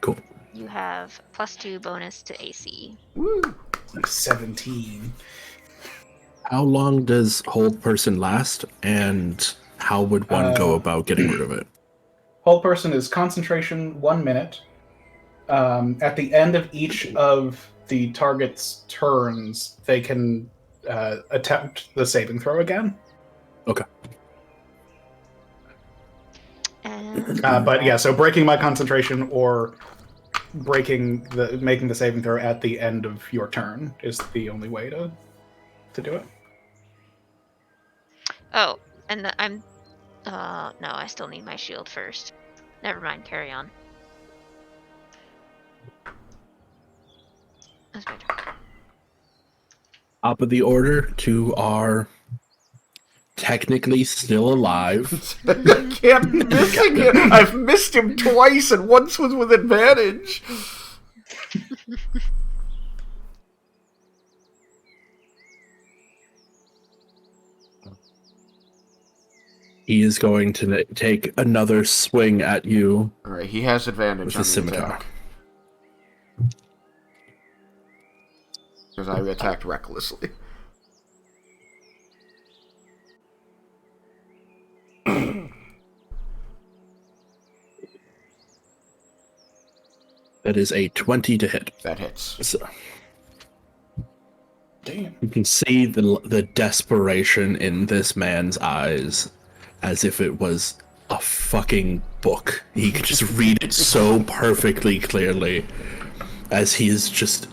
Cool. You have +2 bonus to AC. Woo! Like 17. How long does hold person last, and how would one go about getting rid of it? Hold person is concentration 1 minute. At the end of each of the target's turns, they can attempt the saving throw again. Okay. And But yeah, so breaking my concentration or making the saving throw at the end of your turn is the only way to do it. oh, and I'm no, I still need my shield first. Never mind, carry on. That's my turn. Top of the order, 2 are technically still alive. I kept missing him. I've missed him twice, and once was with advantage. He is going to take another swing at you Alright, he has advantage with on a the scimitar. attack. Because I attacked recklessly. That is a 20 to hit. That hits. So, Damn. You can see the desperation in this man's eyes, as if it was a fucking book. He could just read it so perfectly clearly, as he is just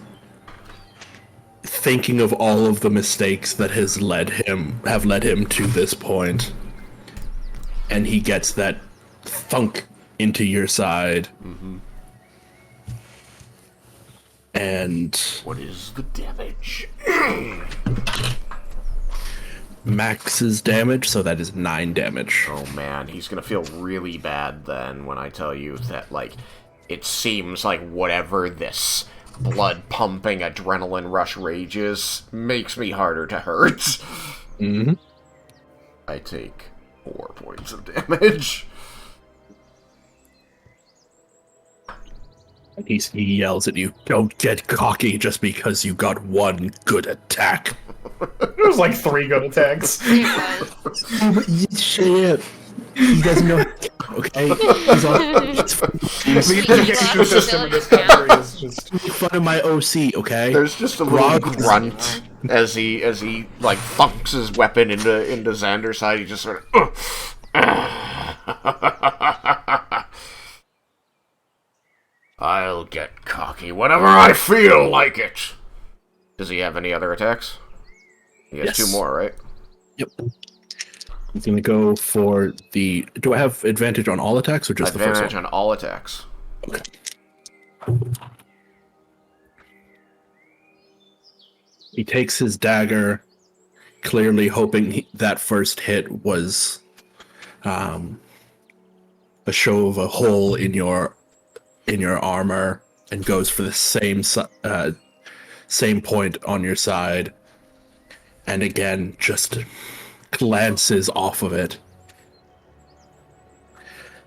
thinking of all of the mistakes that have led him to this point. And he gets that thunk into your side. Mm-hmm. And What is the damage? max's damage, so that is 9 damage. Oh man, he's gonna feel really bad then when I tell you that, like, it seems like whatever this blood-pumping adrenaline rush rages makes me harder to hurt. Mm-hmm. I take 4 points of damage. And he yells at you, "Don't get cocky just because you got one good attack." It was like 3 good attacks. It was. Shit. He doesn't know. Okay. He's on. The education system in this country is just. Make fun of my OC. Okay. There's just a little Grog- grunt as he like thunks his weapon into Xander's side. He just sort of. I'll get cocky whenever I feel like it. Does he have any other attacks? He has Yes. 2 more, right? Yep. He's gonna go for the. Do I have advantage on all attacks or just the Advantage first one? on all attacks. Okay. He takes his dagger, clearly hoping that first hit was a show of a hole in your armor, and goes for the same point on your side, and again just glances off of it.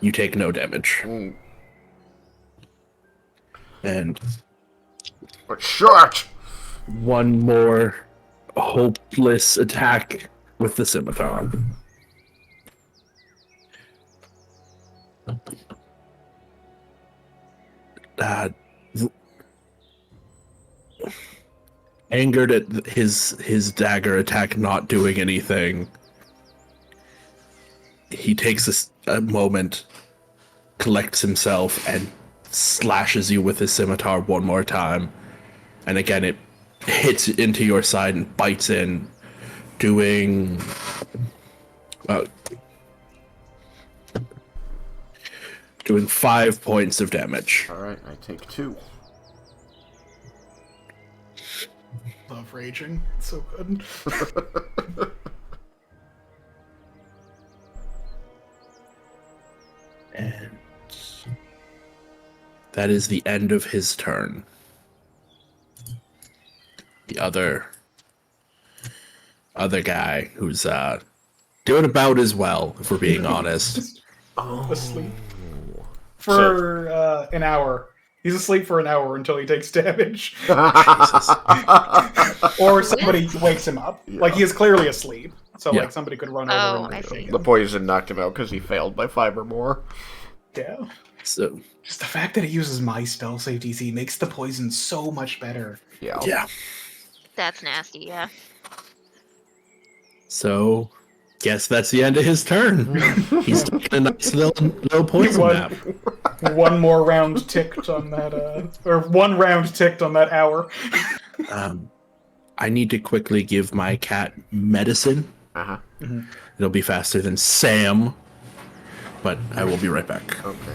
You take no damage. Mm, And but short! one more hopeless attack with the scimitar. Angered at his dagger attack not doing anything, he takes a moment, collects himself, and slashes you with his scimitar one more time. And again, it hits into your side and bites in, doing doing 5 points of damage. Alright, I take 2. Love raging. It's so good. And that is the end of his turn. The other guy who's doing about as well, if we're being honest. Asleep. For an hour. He's asleep for an hour until he takes damage. Or somebody wakes him up. Yeah. Like, he is clearly asleep. So, Yeah. like, somebody could run over Oh, and I see. The poison knocked him out because he failed by 5 or more. Yeah. So Just the fact that he uses my spell save DC makes the poison so much better. Yeah. yeah. That's nasty, yeah. So guess that's the end of his turn. He's taking a nice little poison One- nap. One more round ticked on that, or 1 round ticked on that hour. I need to quickly give my cat medicine. Uh-huh. It'll be faster than Sam, but I will be right back. Okay.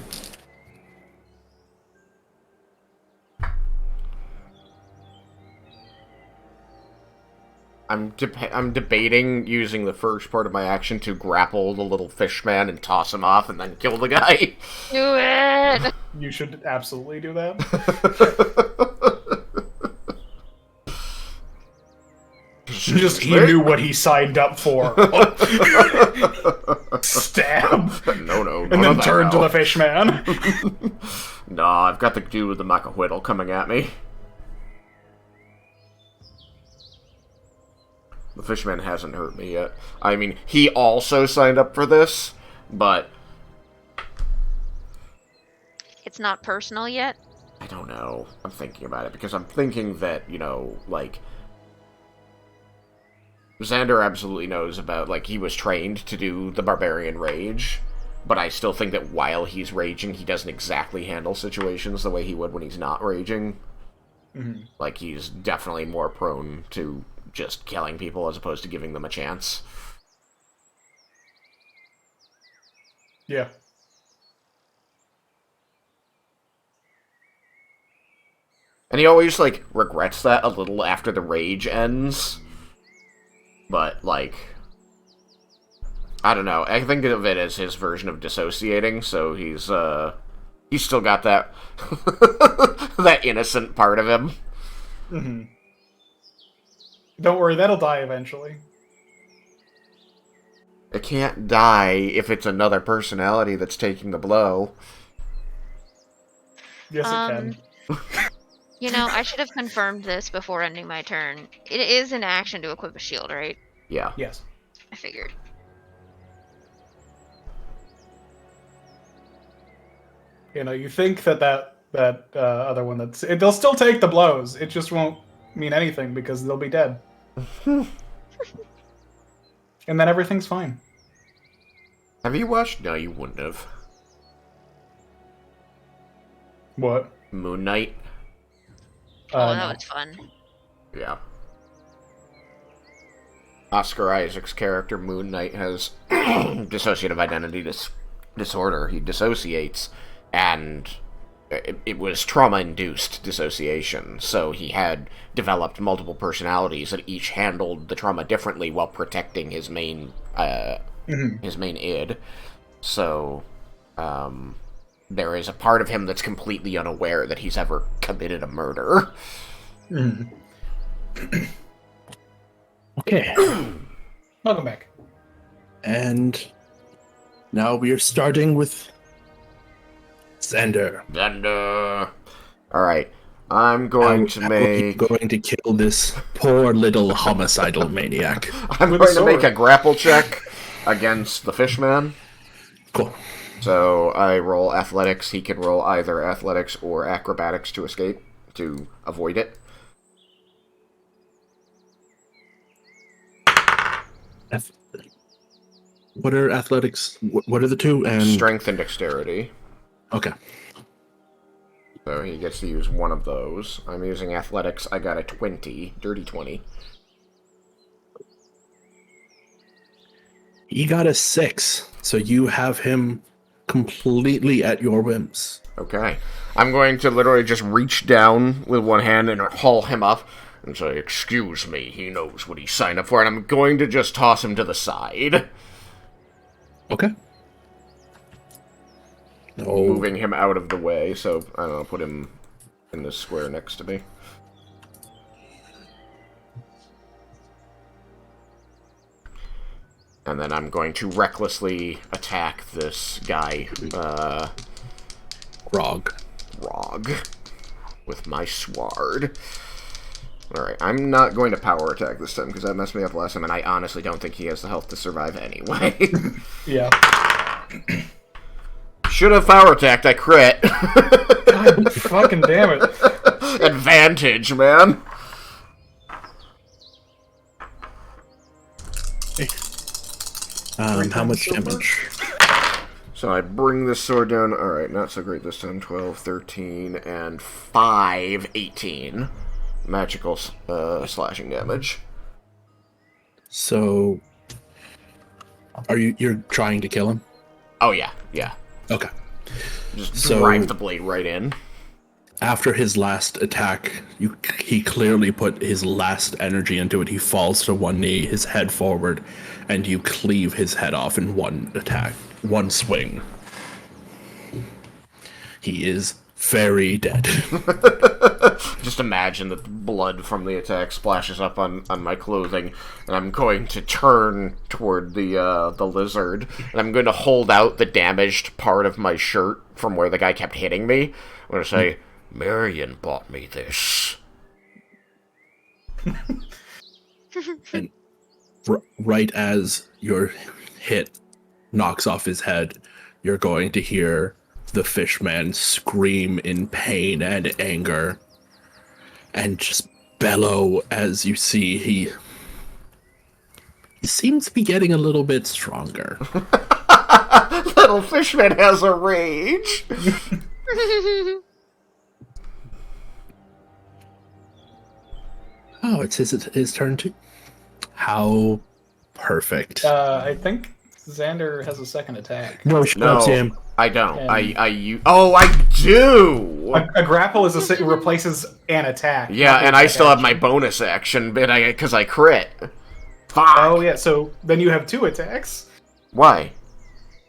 I'm debating using the first part of my action to grapple the little fish man and toss him off and then kill the guy. Do it! You should absolutely do that. He knew what he signed up for. Stab. No, And then turn to the fish man. No, I've got the dude with the macahuitl coming at me. The fishman hasn't hurt me yet. I mean, he also signed up for this, but It's not personal yet? I don't know. I'm thinking about it because I'm thinking that, like, Xander absolutely knows about, like, he was trained to do the Barbarian Rage, but I still think that while he's raging, he doesn't exactly handle situations the way he would when he's not raging. Mm-hmm. Like, he's definitely more prone to just killing people as opposed to giving them a chance. Yeah. And he always, like, regrets that a little after the rage ends. But, like, I don't know. I think of it as his version of dissociating, so he's still got that that innocent part of him. Mm-hmm. Don't worry, that'll die eventually. It can't die if it's another personality that's taking the blow. Yes, it can. You know, I should have confirmed this before ending my turn. It is an action to equip a shield, right? Yeah. Yes. I figured. You know, you think that other one they'll still take the blows. It just won't mean anything because they'll be dead. And then everything's fine. Have you watched? No, you wouldn't have. What? Moon Knight? Oh, that No. was fun. Yeah. Oscar Isaac's character, Moon Knight, has dissociative identity disorder. He dissociates, and it was trauma-induced dissociation, so he had developed multiple personalities that each handled the trauma differently while protecting his main id. So, there is a part of him that's completely unaware that he's ever committed a murder. Mm. Okay. Welcome back. And now we are starting with Xander. Alright. I'm going to How are you make... going to kill this poor little homicidal maniac. I'm With a going to make sword. a grapple check against the fishman. Cool. So I roll athletics. He can roll either athletics or acrobatics to escape, to avoid it. What are athletics? What are the two? And Strength and dexterity. Okay. So he gets to use one of those. I'm using athletics. I got a 20. Dirty 20. He got a 6, so you have him completely at your whims. Okay. I'm going to literally just reach down with one hand and haul him up and say, "Excuse me, he knows what he signed up for," and I'm going to just toss him to the side. Okay. Oh, Moving him out of the way, so, I don't know, put him in this square next to me. And then I'm going to recklessly attack this guy, Grog. Rog, with my sword. Alright, I'm not going to power attack this time, because that messed me up last time, and I honestly don't think he has the health to survive anyway. Yeah. Should have power attacked, I crit. God fucking damn it. Advantage, man. How much damage? So I bring this sword down. Alright, not so great this time. 12, 13, and 5, 18. Magical slashing damage. So, you're trying to kill him? Oh, yeah, yeah. Okay. Just So- drive the blade right in. After his last attack, he clearly put his last energy into it. He falls to one knee, his head forward, and you cleave his head off in one attack, one swing. He is very dead. Just imagine that the blood from the attack splashes up on my clothing, and I'm going to turn toward the lizard, and I'm going to hold out the damaged part of my shirt from where the guy kept hitting me. I'm going to say, "Marion bought me this." And right as your hit knocks off his head, you're going to hear the fishman scream in pain and anger and just bellow as you see He seems to be getting a little bit stronger. Little fishman has a rage. Oh, it's his turn too. How perfect. I think Xander has a second attack. No, shut No, up, Sam. I don't. And- I do. A grapple is replaces an attack. Yeah, not the and I attack still have my action. bonus action, but because I crit. Fuck. Oh yeah, so then you have 2 attacks Why?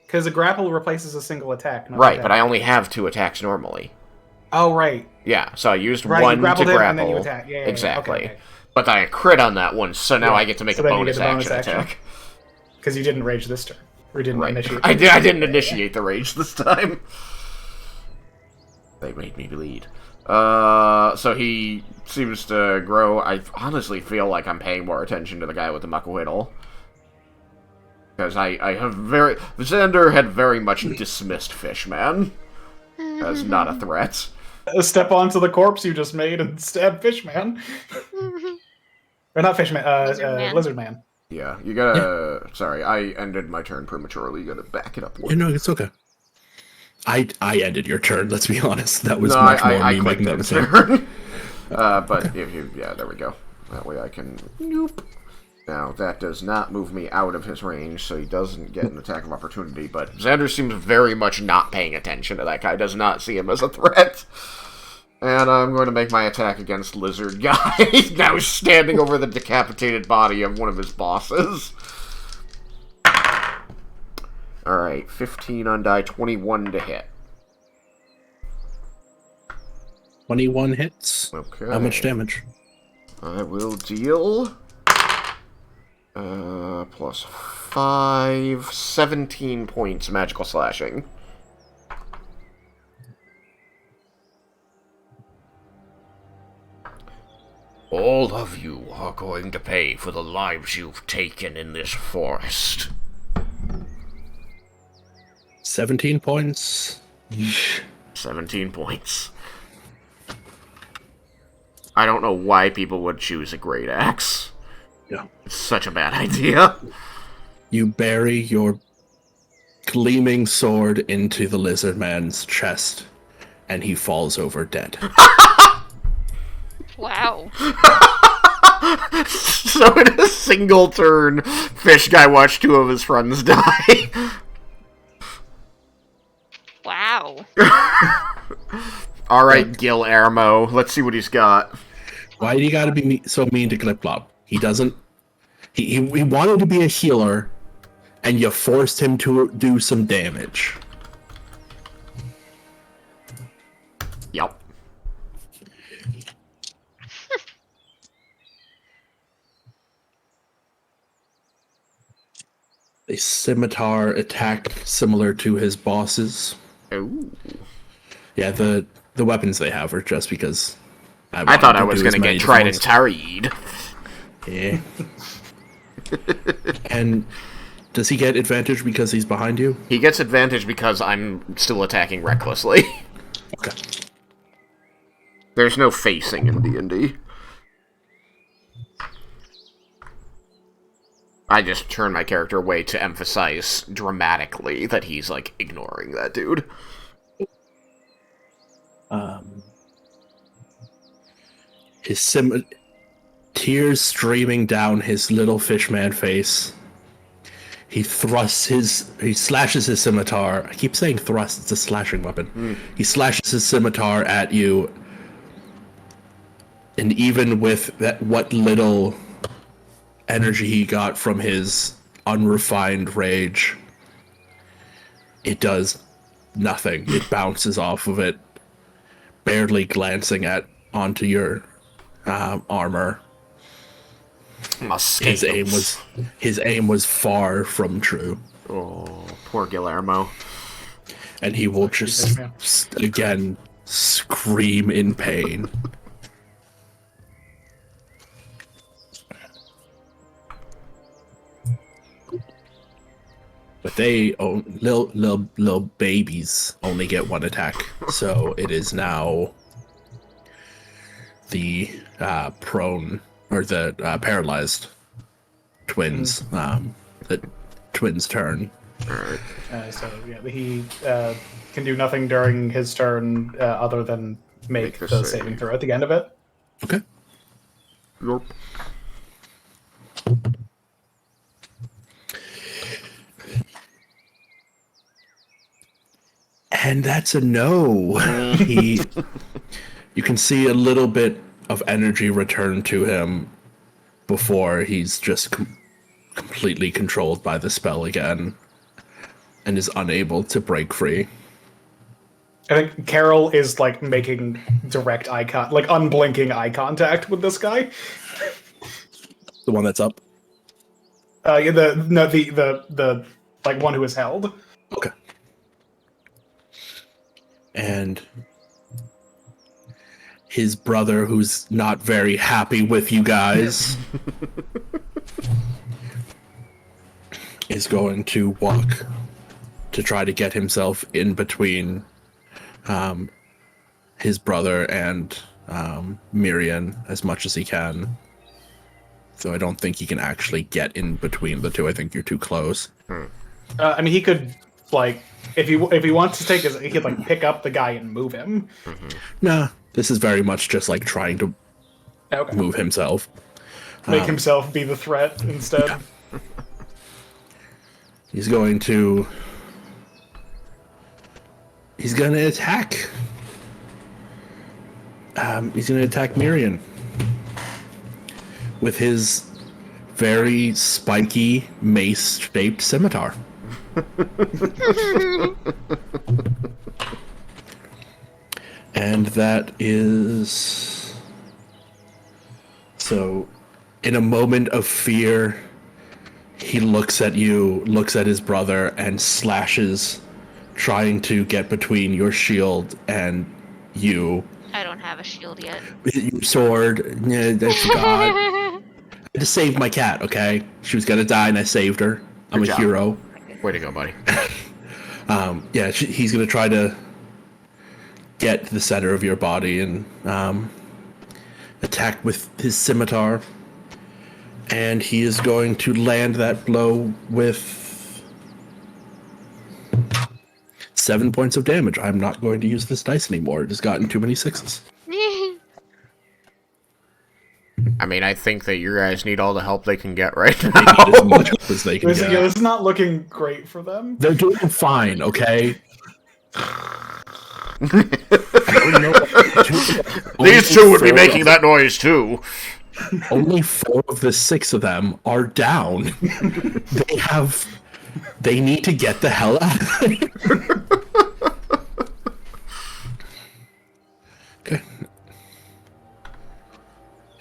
because a grapple replaces a single attack. Not Right, attack. but I only have 2 attacks normally. Oh right, Yeah, so I used right. one You grappled to him grapple. and then you attack. Yeah, exactly. Okay. But I crit on that one, so now Yeah, I get to make so a then you bonus get the bonus action action. attack. Because you didn't rage this turn. Or didn't Right. initiate. I didn't initiate the rage this time. They made me bleed. So he seems to grow. I honestly feel like I'm paying more attention to the guy with the muckwiddle. Because I have Xander had very much dismissed Fishman as not a threat. Step onto the corpse you just made and stab Fishman. Or not Fishman, Lizard Man. Yeah, you gotta... Sorry, I ended my turn prematurely. You gotta back it up one. No, it's okay. I ended your turn. Let's be honest. That was No, much more I me clicked making that his mistake. turn. But if you... Yeah, there we go. That way I can... Nope. Now, that does not move me out of his range, so he doesn't get an attack of opportunity, but Xander seems very much not paying attention to that guy, does not see him as a threat. And I'm going to make my attack against Lizard Guy, now standing over the decapitated body of one of his bosses. Alright, 15 on die, 21 to hit. 21 hits. Okay. How much damage? I will deal... plus 5, 17 points magical slashing. All of you are going to pay for the lives you've taken in this forest. 17 points. 17 points. I don't know why people would choose a great axe. Yeah. It's such a bad idea. You bury your gleaming sword into the lizard man's chest, and he falls over dead. Wow. So in a single turn, Fish Guy watched 2 of his friends die. Wow. Alright, Gil Armo. Let's see what he's got. Why do you gotta be so mean to Glipglop? He doesn't... He wanted to be a healer, and you forced him to do some damage. Yep. A scimitar attack similar to his boss's. Ooh. Yeah, the weapons they have are just because... I thought I wanted was do as gonna many get Trident different Tarid. ones. Yeah. And does he get advantage because he's behind you? He gets advantage because I'm still attacking recklessly. Okay. There's no facing in D&D. I just turn my character away to emphasize dramatically that he's, like, ignoring that dude. Tears streaming down his little fishman face. He slashes his scimitar. I keep saying thrust, it's a slashing weapon. He slashes his scimitar at you, and even with what little energy he got from his unrefined rage, it does nothing. It bounces off of it, barely glancing onto your armor. His aim was far from true, Oh, poor Guillermo. and he will just again scream in pain. But little babies only get one attack, so it is now the prone or the paralyzed twins, the twins' turn. Alright. So yeah, he can do nothing during his turn other than make the the save. saving throw at the end of it. Okay. Nope. And that's a no. You can see a little bit of energy return to him before he's just completely controlled by the spell again and is unable to break free. I think Carol is like making direct like unblinking eye contact with this guy. The one that's up? Yeah, the like one who is held. Okay. And his brother, who's not very happy with you guys, is going to walk to try to get himself in between his brother and Miriam as much as he can. So I don't think he can actually get in between the two. I think you're too close. I mean, he could like if he wants to take he could like pick up the guy and move him. Nah, this is very much just like trying to move himself. Make himself be the threat instead. Yeah. He's going to attack. He's going to attack Miriam with his very spiky mace-shaped scimitar. And that is... So, in a moment of fear, he looks at you, looks at his brother, and slashes, trying to get between your shield and you. I don't have a shield yet. Your sword. Yeah, I forgot. I had to save my cat, okay? She was gonna die and I saved her. I'm Good a job. hero. Way to go, buddy. Yeah, he's gonna try to get to the center of your body and attack with his scimitar. And he is going to land that blow with 7 points of damage. I'm not going to use this dice anymore. It has gotten too many sixes. I mean, I think that you guys need all the help they can get right They now. need as much help as they can Yeah, get. this is not looking great for them. They're doing fine, okay? These two would be making that noise, too. Only 4 of the 6 of them are down. They need to get the hell out of there. Okay.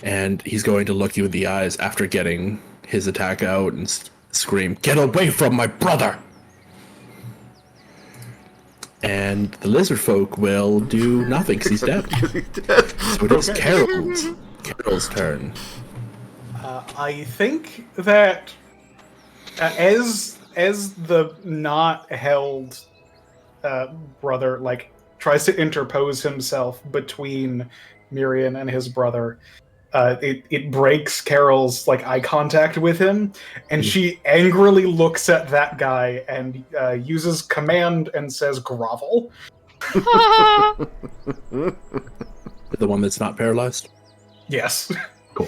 And he's going to look you in the eyes after getting his attack out and scream, "Get away from my brother!" And the lizard folk will do nothing because he's dead. So it is Carol's turn. I think that as the not held brother like tries to interpose himself between Miriam and his brother, it breaks Carol's like eye contact with him, and she angrily looks at that guy and uses command and says grovel. The one that's not paralyzed? Yes. Cool.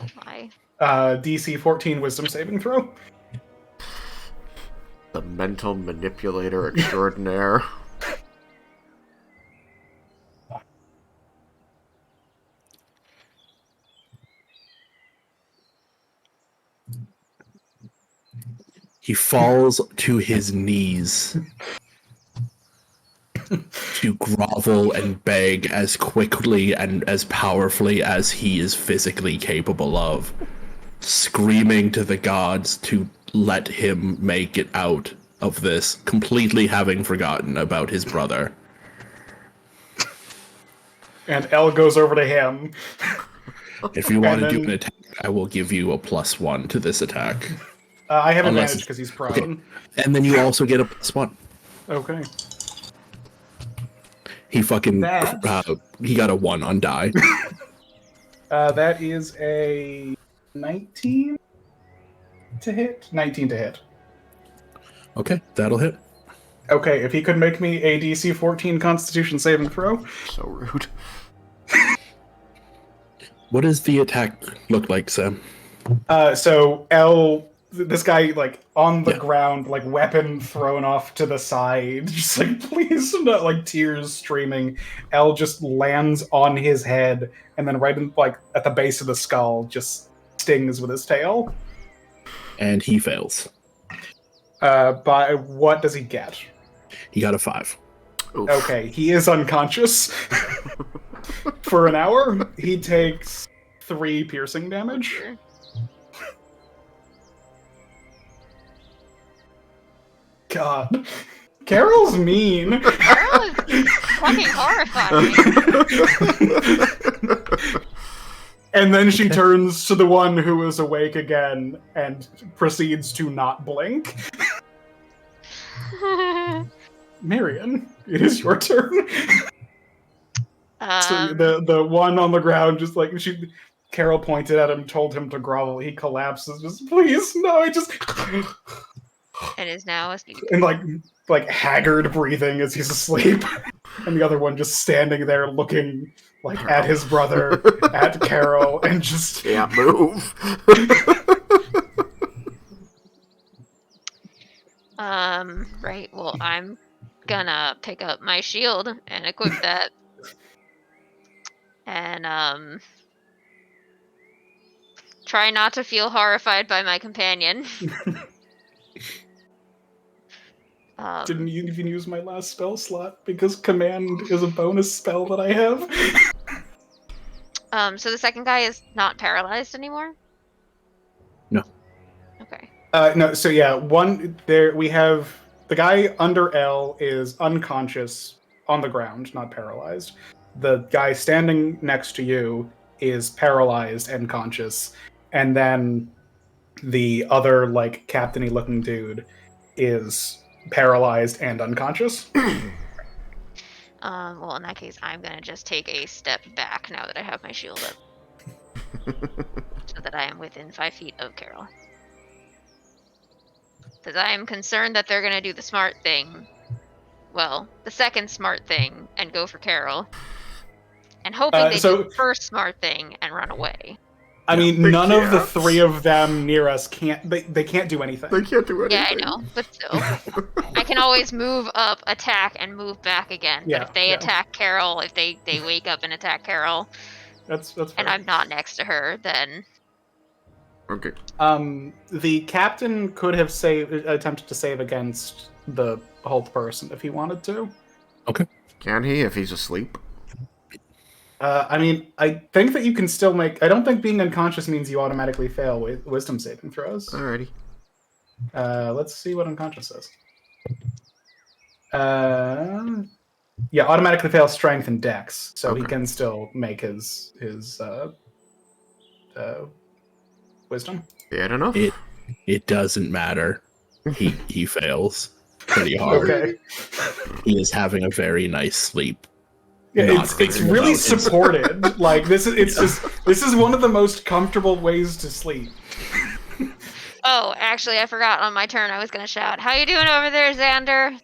Oh my. DC 14 wisdom saving throw. The mental manipulator extraordinaire. He falls to his knees to grovel and beg as quickly and as powerfully as he is physically capable of, screaming to the gods to let him make it out of this, completely having forgotten about his brother. And L goes over to him. If you want to And do then- an attack, I will give you a +1 to this attack. I have Unless advantage because he's prone. Okay. And then you also get a +1. Okay. He fucking That- he got a 1 on die. That is a 19. to hit. 19 to hit. Okay, that'll hit. Okay, if he could make me a DC 14 Constitution saving throw. So rude. What does the attack look like, Sam? So L, this guy, like, on the Yeah. ground, like, weapon thrown off to the side, just like, please, not, like, tears streaming. L just lands on his head, and then right in, like, at the base of the skull, just stings with his tail. And he fails. By what does he get? He got a 5. Oof. Okay, he is unconscious for an hour. He takes 3 piercing damage. God. Carol's mean. Carol is fucking horrifying. And then she turns to the one who is awake again and proceeds to not blink. Marion, it is your turn. So the one on the ground, just like Carol pointed at him, told him to grovel. He collapses, just please, no, I just and is now asleep. and like haggard breathing as he's asleep, and the other one just standing there looking like at his brother, at Carol, and just Can't move. Right, well, I'm gonna pick up my shield and equip that. And, try not to feel horrified by my companion. didn't even use my last spell slot because command is a bonus spell that I have. So the second guy is not paralyzed anymore? No. Okay. No, so yeah, we have the guy under L is unconscious on the ground, not paralyzed. The guy standing next to you is paralyzed and conscious, and then the other like captainy looking dude is paralyzed and unconscious. Well, in that case, I'm gonna just take a step back now that I have my shield up. So that I am within 5 feet of Carol. Because I am concerned that they're gonna do the smart thing. Well, the second smart thing and go for Carol. And hoping they do the first smart thing and run away. I mean, none of the 3 of them near us can't. They can't do anything. They can't do anything. Yeah, I know, but still. I can always move up, attack, and move back again. Yeah, but if they attack Carol, if they wake up and attack Carol, that's fair. and I'm not next to her, then Okay. The captain could have attempted to save against the Hulk person if he wanted to. Okay. Can he if he's asleep? I mean, I think that you can still make. I don't think being unconscious means you automatically fail with wisdom saving throws. Alrighty. Let's see what unconscious is. Yeah, automatically fail strength and dex, so he can still make his wisdom. Fair enough. It doesn't matter. He fails pretty hard. Okay. He is having a very nice sleep. Yeah, it's really supported. Like this is one of the most comfortable ways to sleep. Oh, actually, I forgot on my turn I was going to shout, "How you doing over there, Xander?"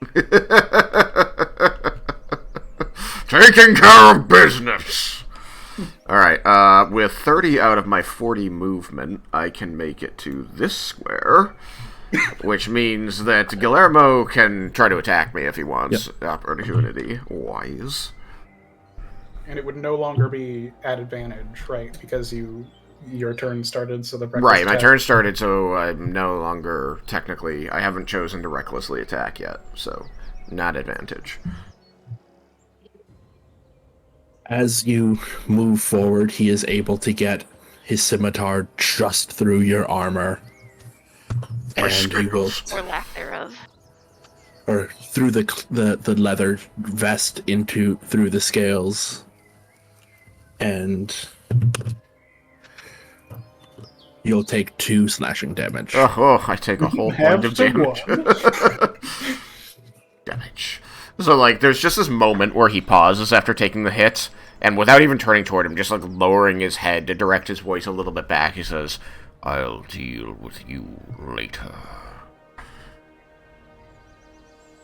Taking care of business. Alright, with 30 out of my 40 movement, I can make it to this square, which means that Guillermo can try to attack me if he wants. Yep. Opportunity-wise. And it would no longer be at advantage, right? Because your turn started, so the Right, my turn started, so I'm no longer technically. I haven't chosen to recklessly attack yet, so not advantage. As you move forward, he is able to get his scimitar just through your armor, and he will, Or lack thereof. or through the leather vest through the scales, and you'll take 2 slashing damage. Oh, I take a whole point of damage. Damage. So, like, there's just this moment where he pauses after taking the hit, and without even turning toward him, just, like, lowering his head to direct his voice a little bit back, he says, I'll deal with you later.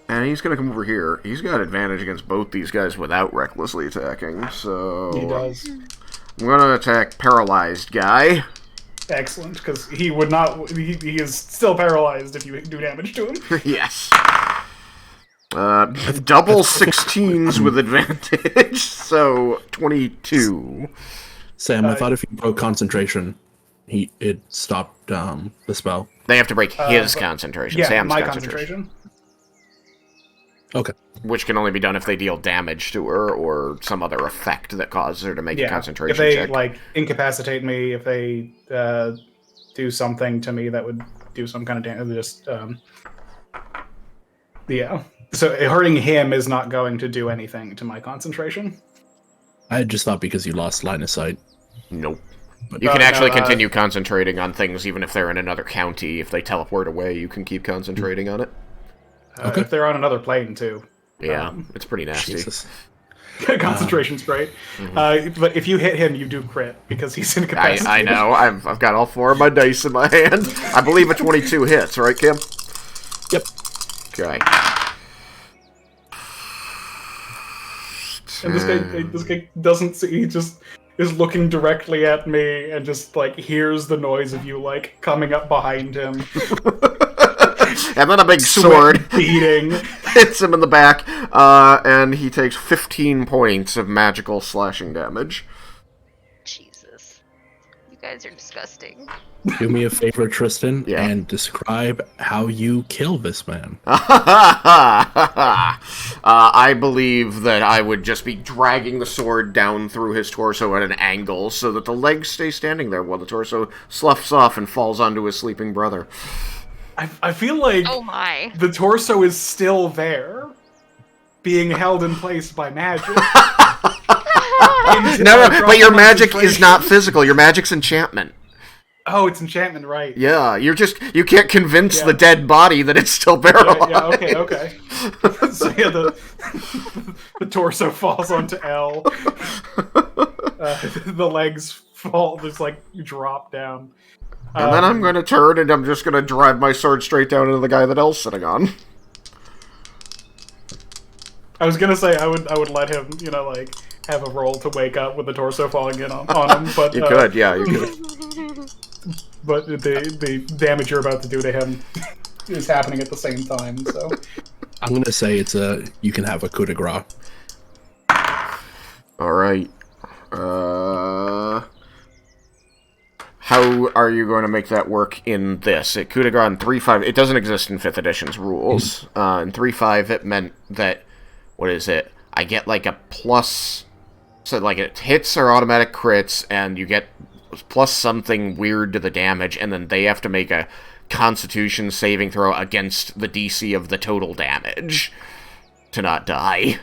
And he's going to come over here. He's got advantage against both these guys without recklessly attacking, so... He does. I'm going to attack Paralyzed Guy. Excellent, because he would not... He is still paralyzed if you do damage to him. Yes. Double 16s with advantage, so 22. Sam, I thought if you broke concentration, it stopped the spell. They have to break his concentration, Yeah, Sam's my concentration. Okay. Which can only be done if they deal damage to her or some other effect that causes her to make a concentration if they check. like incapacitate me, if they do something to me that would do some kind of damage, just yeah. So hurting him is not going to do anything to my concentration. I just thought because you lost line of sight. Nope. But You can actually continue concentrating on things even if they're in another county. If they teleport away, you can keep concentrating on it. Okay. If they're on another plane too. Yeah, it's pretty nasty. Jesus. Concentration's great. But if you hit him, you do crit because he's incapacitated. I know. I've got all 4 of my dice in my hand. I believe a 22 hits, right, Kim? Yep. Okay. And this guy doesn't see. He just is looking directly at me and just like hears the noise of you like coming up behind him. And then a big sword beating hits him in the back, and he takes 15 points of magical slashing damage. Jesus. You guys are disgusting. Do me a favor, Tristan, Yeah. and describe how you kill this man. I believe that I would just be dragging the sword down through his torso at an angle so that the legs stay standing there while the torso sloughs off and falls onto his sleeping brother. I feel like Oh my. the torso is still there, being held in place by magic. No, but your magic is not physical. Your magic's enchantment. Oh, it's enchantment, right? Yeah, you can't convince the dead body that it's still paralyzed. Yeah, okay. So yeah, the torso falls onto L. The legs fall, just like drop down. And then I'm going to turn and I'm just going to drive my sword straight down into the guy that L's sitting on. I was gonna say I would let him, like have a roll to wake up with the torso falling in on him, but You could, yeah, you could. But the damage you're about to do to him is happening at the same time. So I'm gonna say you can have a coup de grace. All right. How are you going to make that work in this? At coup de grace in 3.5, it doesn't exist in 5th edition's rules. In 3.5, it meant that, what is it? I get like a plus, so like it hits are automatic crits, and you get plus something weird to the damage, and then they have to make a Constitution saving throw against the DC of the total damage to not die.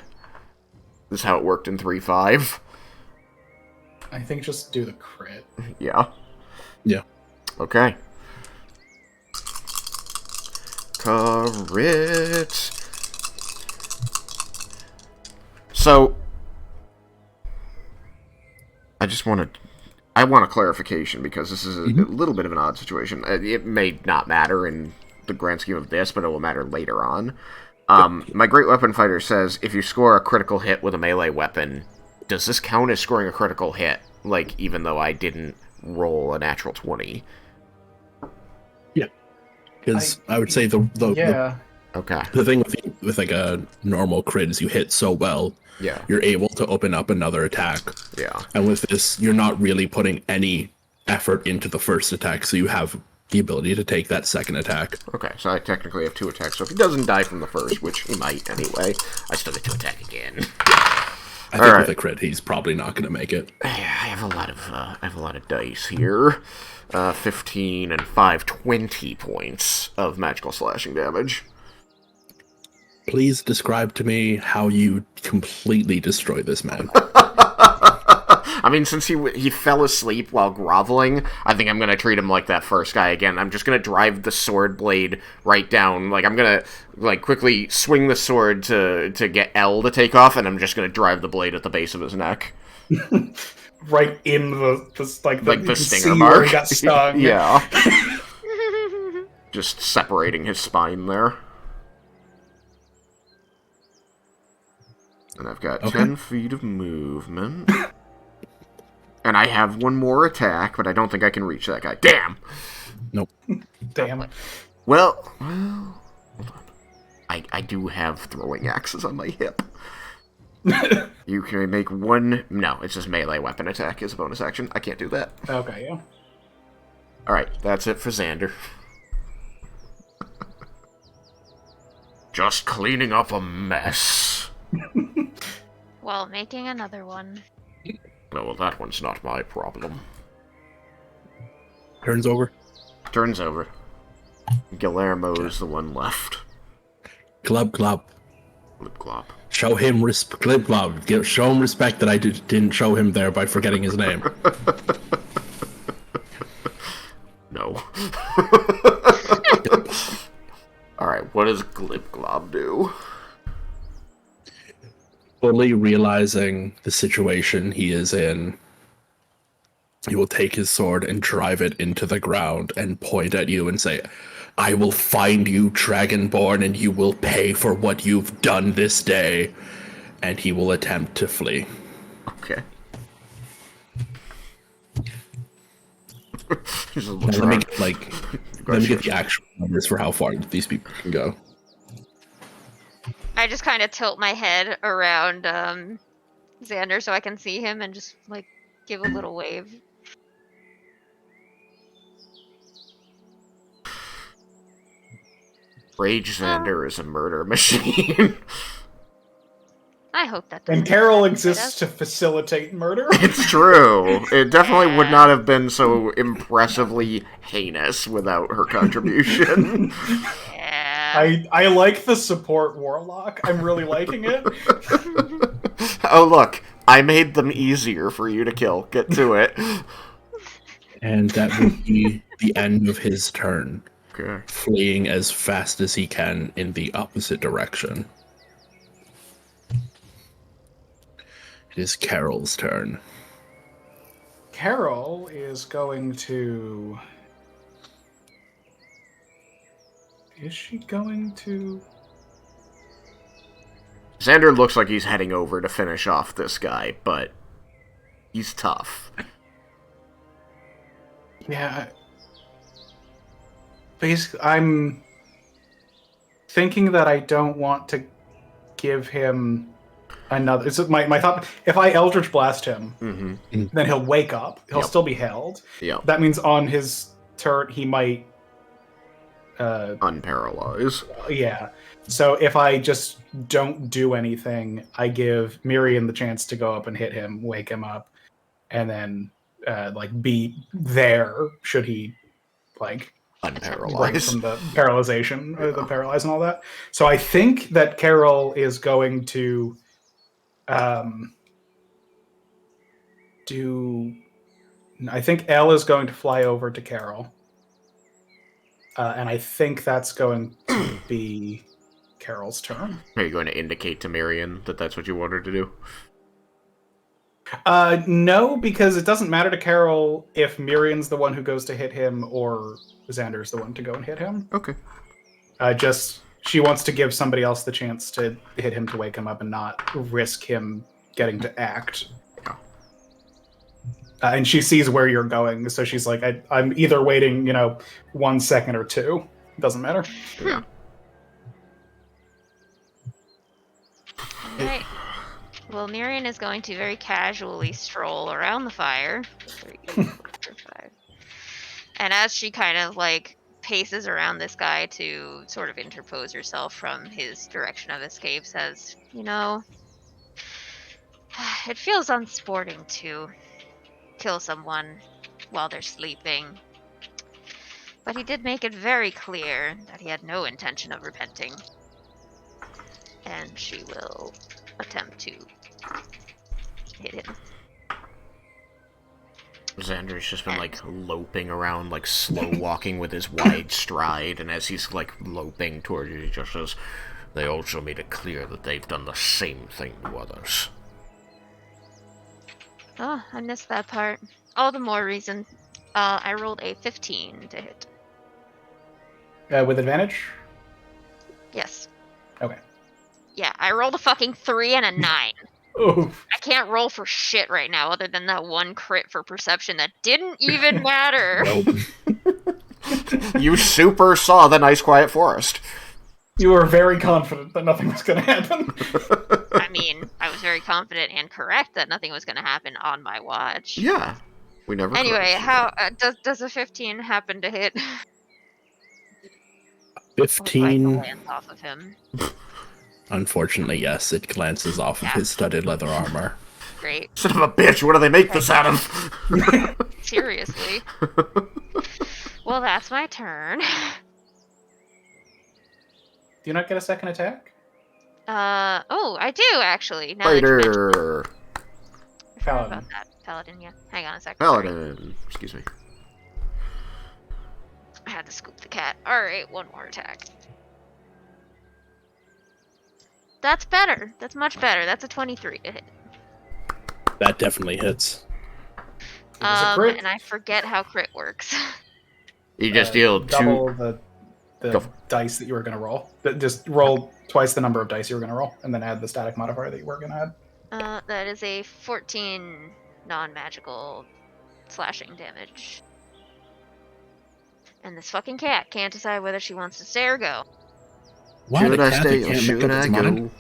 This is how it worked in 3.5. I think just do the crit. Yeah. Yeah. Okay. Crit. So, I want a clarification because this is a little bit of an odd situation. It may not matter in the grand scheme of this, but it will matter later on. My Great Weapon Fighter says if you score a critical hit with a melee weapon, does this count as scoring a critical hit? Like, even though I didn't roll a natural 20? Yeah. Because I would say the Okay. the thing with like a normal crit is you hit so well, Yeah. you're able to open up another attack. Yeah. And with this, you're not really putting any effort into the first attack, so you have the ability to take that second attack. Okay, so I technically have 2 attacks. So if he doesn't die from the first, which he might anyway, I still get to attack again. I think with a crit, he's probably not going to make it. I have a lot of dice here. 15 and 5, 20 points of magical slashing damage. Please describe to me how you completely destroy this man. I mean, since he fell asleep while groveling, I think I'm going to treat him like that first guy again. I'm just going to drive the sword blade right down. Like, I'm going to, like, quickly swing the sword to get L to take off, and I'm just going to drive the blade at the base of his neck. right in the Like you the can stinger see mark. where he got stung. Yeah. Just separating his spine there. And I've got 10 feet of movement. And I have one more attack, but I don't think I can reach that guy. Damn! Nope. Damn. Well, hold on. I do have throwing axes on my hip. You can make one... No, it's just melee weapon attack as a bonus action. I can't do that. Okay, yeah. Alright, that's it for Xander. Just cleaning up a mess. Well, making another one. Well, that one's not my problem. Turns over. Turns over. Guillermo's the one left. Glub glub. Glip glop. Show him respect. Glib glub. Show him respect that I didn't show him there by forgetting his name. No. Alright, what does Glip Glob do? Fully realizing the situation he is in, he will take his sword and drive it into the ground and point at you and say, "I will find you, Dragonborn, and you will pay for what you've done this day." And he will attempt to flee. Okay. Let me get the actual numbers for how far these people can go. I just kind of tilt my head around Xander so I can see him and just like give a little wave. Rage Xander is a murder machine. I hope that. And doesn't Carol affect exists us. to facilitate murder. It's true. It definitely would not have been so impressively heinous without her contribution. Yeah. I like the support warlock. I'm really liking it. Oh, look. I made them easier for you to kill. Get to it. And that will be the end of his turn. Okay. Fleeing as fast as he can in the opposite direction. It is Carol's turn. Carol is going to... Is she going to... Xander looks like he's heading over to finish off this guy, but he's tough. Yeah. Basically, I'm thinking that I don't want to give him another... It's my thought, if I Eldritch Blast him, then he'll wake up. He'll still be held. Yep. That means on his turn, he might... Unparalyze. Yeah. So if I just don't do anything, I give Miriam the chance to go up and hit him, wake him up, and then be there should he break Unparalyze. from the paralyzation, or the paralyze and all that. So I think that Carol is going to I think Elle is going to fly over to Carol. And I think that's going to be Carol's turn. Are you going to indicate to Marion that that's what you want her to do? No, because it doesn't matter to Carol if Miriam's the one who goes to hit him or Xander's the one to go and hit him. Okay. Just she wants to give somebody else the chance to hit him to wake him up and not risk him getting to act. And she sees where you're going, so she's like, I'm either waiting, 1 second or 2. Doesn't matter. Yeah. Alright. Well, Miriam is going to very casually stroll around the fire. 3, 4, 5. And as she kind of paces around this guy to sort of interpose herself from his direction of escape, says, it feels unsporting to kill someone while they're sleeping. But he did make it very clear that he had no intention of repenting. And she will attempt to hit him. Xander's just been loping around, slow walking with his wide stride, and as he's loping toward you, he just says, "They also made it clear that they've done the same thing to others." Oh, I missed that part. All the more reason. I rolled a 15 to hit. With advantage? Yes. Okay. Yeah, I rolled a fucking 3 and a 9. Oof. I can't roll for shit right now other than that one crit for perception that didn't even matter. Nope. You super saw the nice quiet forest. You were very confident that nothing was going to happen. I mean, I was very confident and correct that nothing was going to happen on my watch. Yeah. We never Anyway, closed. how does a 15 happen to hit? Wipe the 15. lance off of him. Unfortunately, yes, it glances off of his studded leather armor. Great. Son of a bitch, what do they make this out of? Seriously. Well, that's my turn. Do you not get a second attack? Oh, I do actually. Now that you mention it. Fighter! I forgot Paladin. about that. Paladin, yeah. Hang on a second. Sorry. Paladin. Excuse me. I had to scoop the cat. Alright, one more attack. That's better. That's much better. That's a 23 to hit. That definitely hits. It was a crit. And I forget how crit works. You just deal double two. the dice that you were going to roll. Just roll twice the number of dice you were going to roll, and then add the static modifier that you were going to add. That is a 14 non-magical slashing damage. And this fucking cat can't decide whether she wants to stay or go. Why Should the I cat stay that or can't should make up I its go? mind?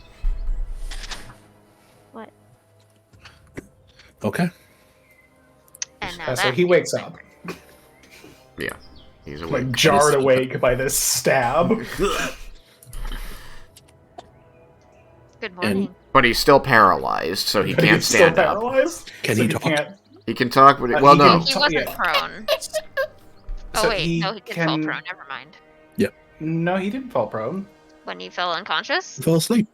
What? Okay. And now So he wakes up, Yeah. He's awake. like jarred awake by this stab. Good morning. But he's still paralyzed, so he But can't he's still stand up. paralyzed. Can so he talk? Can't, He can talk, but he well, can- no. He wasn't yeah. prone. Oh So wait, he no, he did fall can- prone. Never mind. No, he didn't fall prone. When he fell unconscious? Fell asleep.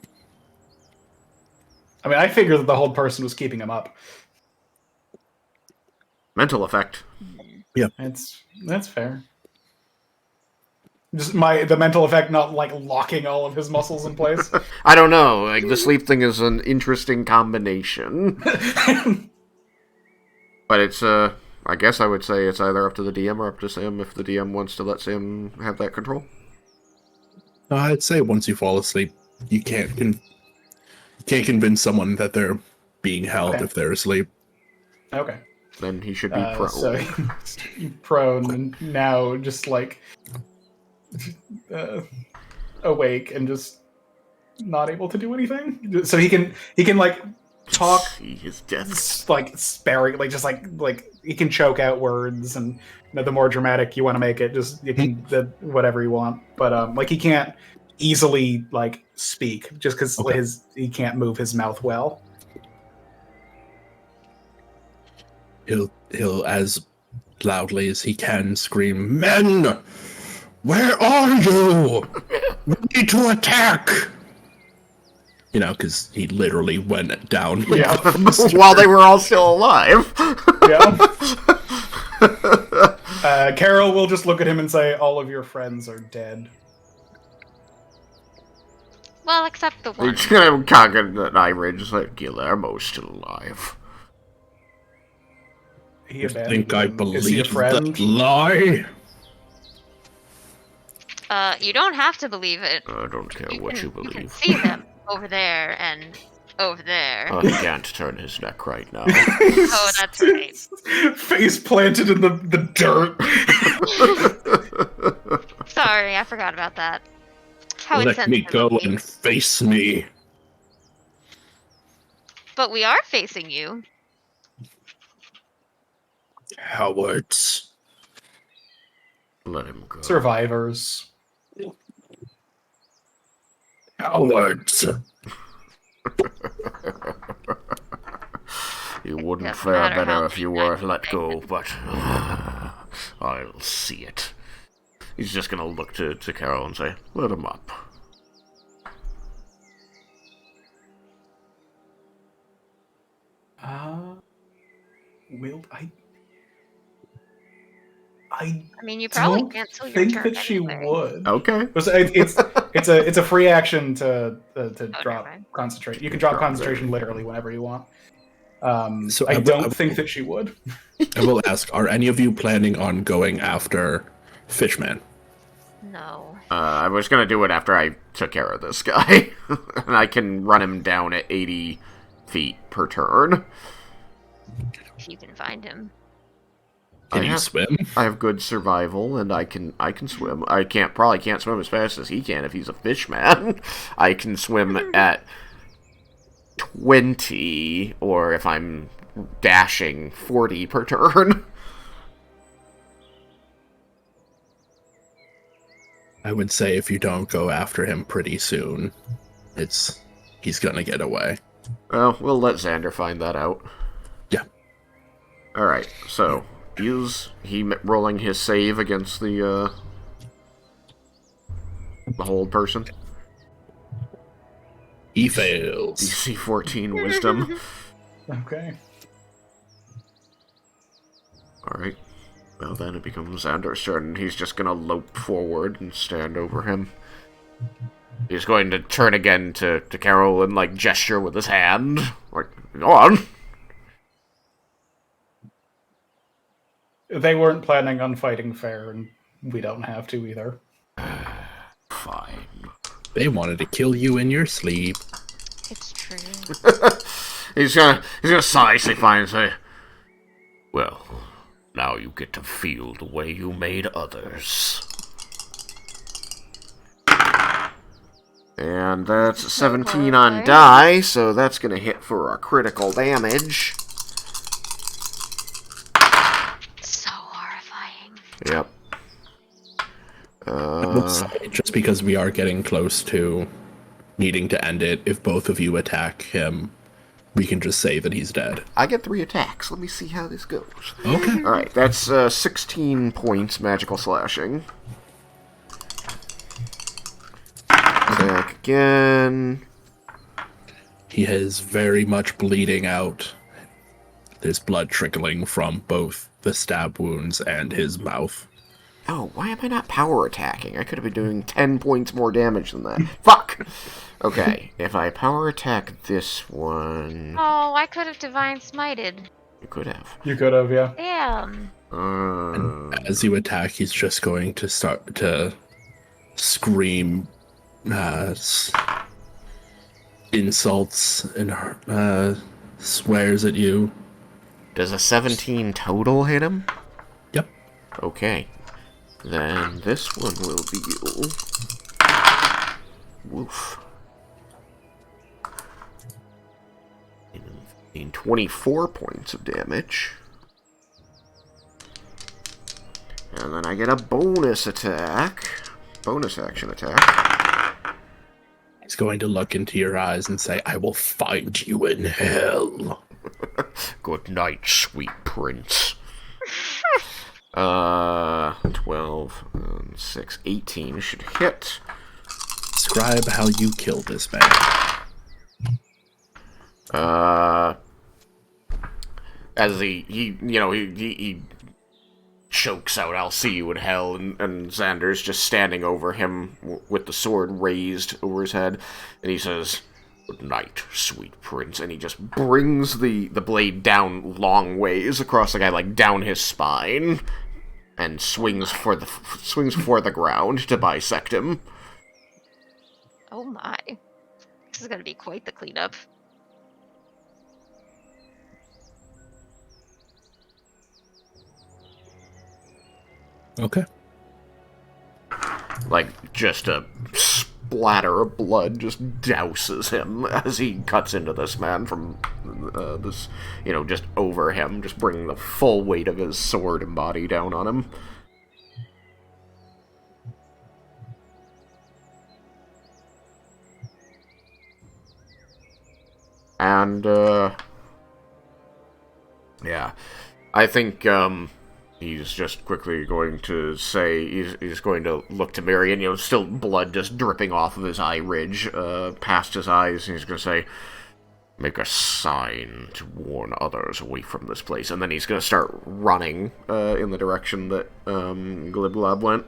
I mean, I figured that the whole person was keeping him up. Mental effect. That's fair. Just the mental effect not like locking all of his muscles in place. I don't know. Like the sleep thing is an interesting combination, but it's I guess I would say it's either up to the DM or up to Sam if the DM wants to let Sam have that control. I'd say once you fall asleep, you can't convince someone that they're being held Okay. if they're asleep. Okay. Then he should be prone. So he's prone and now just like awake and just not able to do anything. So he can like talk See his death. like sparing, like just like he can choke out words, and the more dramatic you want to make it, just you can whatever you want. But like he can't easily like speak just because Okay. he can't move his mouth well. He'll as loudly as he can scream, "Men! Where are you? We need to attack!" You know, because he literally went down. Yeah. While they were all still alive. Yeah. Carol will just look at him and say, "All of your friends are dead." Well, except the one. He's gonna cock an eye just like Guillermo's still alive. He You abandoned think I him. Is he a believe friend? that lie? You don't have to believe it. I don't care what you You can believe. see them over there and over there. He can't turn his neck right now. Oh, that's right. Face planted in the dirt. Sorry, I forgot about that. How Let me insensitive go of me. and face me. But we are facing you. Cowards. Let him go. Survivors. Cowards. You wouldn't Doesn't fare matter how better if you many were times let you go, but I'll see it. He's just gonna look to Carol and say, let him up. Will I I mean, you probably don't can't till your think turn that she anyway. would. Okay. It's a free action to never drop mind. concentration. You can drop Drop concentration very- literally whenever you want. So I I don't think that she would. will ask: are any of you planning on going after Fishman? No. I was gonna do it after I took care of this guy. And I can run him down at 80 feet per turn. If you can find him. Can you swim? I have good survival, and I can swim. I probably can't swim as fast as he can if he's a fish man. I can swim at 20, or if I'm dashing, 40 per turn. I would say if you don't go after him pretty soon, he's gonna get away. Well, we'll let Xander find that out. Yeah. Alright, so, is he rolling his save against the hold person? He fails. DC 14 wisdom. Okay. Alright. Well, then it becomes Xander's turn. He's just gonna lope forward and stand over him. He's going to turn again to Carol and, like, gesture with his hand. Like, go on. They weren't planning on fighting fair, and we don't have to either. Fine. They wanted to kill you in your sleep. It's true. He's gonna sigh, say fine, and say, well, now you get to feel the way you made others. And that's 17 on die, so that's gonna hit for a critical damage. So horrifying. Yep. I will say, just because we are getting close to needing to end it, if both of you attack him, we can just say that he's dead. I get 3 attacks. Let me see how this goes. Okay. Alright, that's 16 points magical slashing. Attack again. He is very much bleeding out. There's blood trickling from both the stab wounds and his mouth. Oh, why am I not power attacking? I could have been doing 10 points more damage than that. Fuck! Okay, if I power attack this one... Oh, I could have divine smited. You could have. You could have, yeah. Damn. And as you attack, he's just going to start to scream insults and swears at you. Does a 17 total hit him? Yep. Okay. Then this one will be... Woof. In 24 points of damage. And then I get a bonus attack. Bonus action attack. He's going to look into your eyes and say, I will find you in hell. Good night, sweet prince. 12, 6, 18 should hit. Describe how you killed this man. As he chokes out, I'll see you in hell, and Xander's just standing over him with the sword raised over his head, and he says, good night, sweet prince, and he just brings the blade down long ways across the guy, like down his spine, and swings for the ground to bisect him. Oh my. This is gonna be quite the cleanup. Okay. Like, just a splatter of blood just douses him as he cuts into this man from just over him, just bringing the full weight of his sword and body down on him. And, yeah, I think, he's just quickly going to say, he's going to look to Marion, still blood just dripping off of his eye ridge, past his eyes, and he's going to say, make a sign to warn others away from this place, and then he's going to start running, in the direction that, Gliblob went.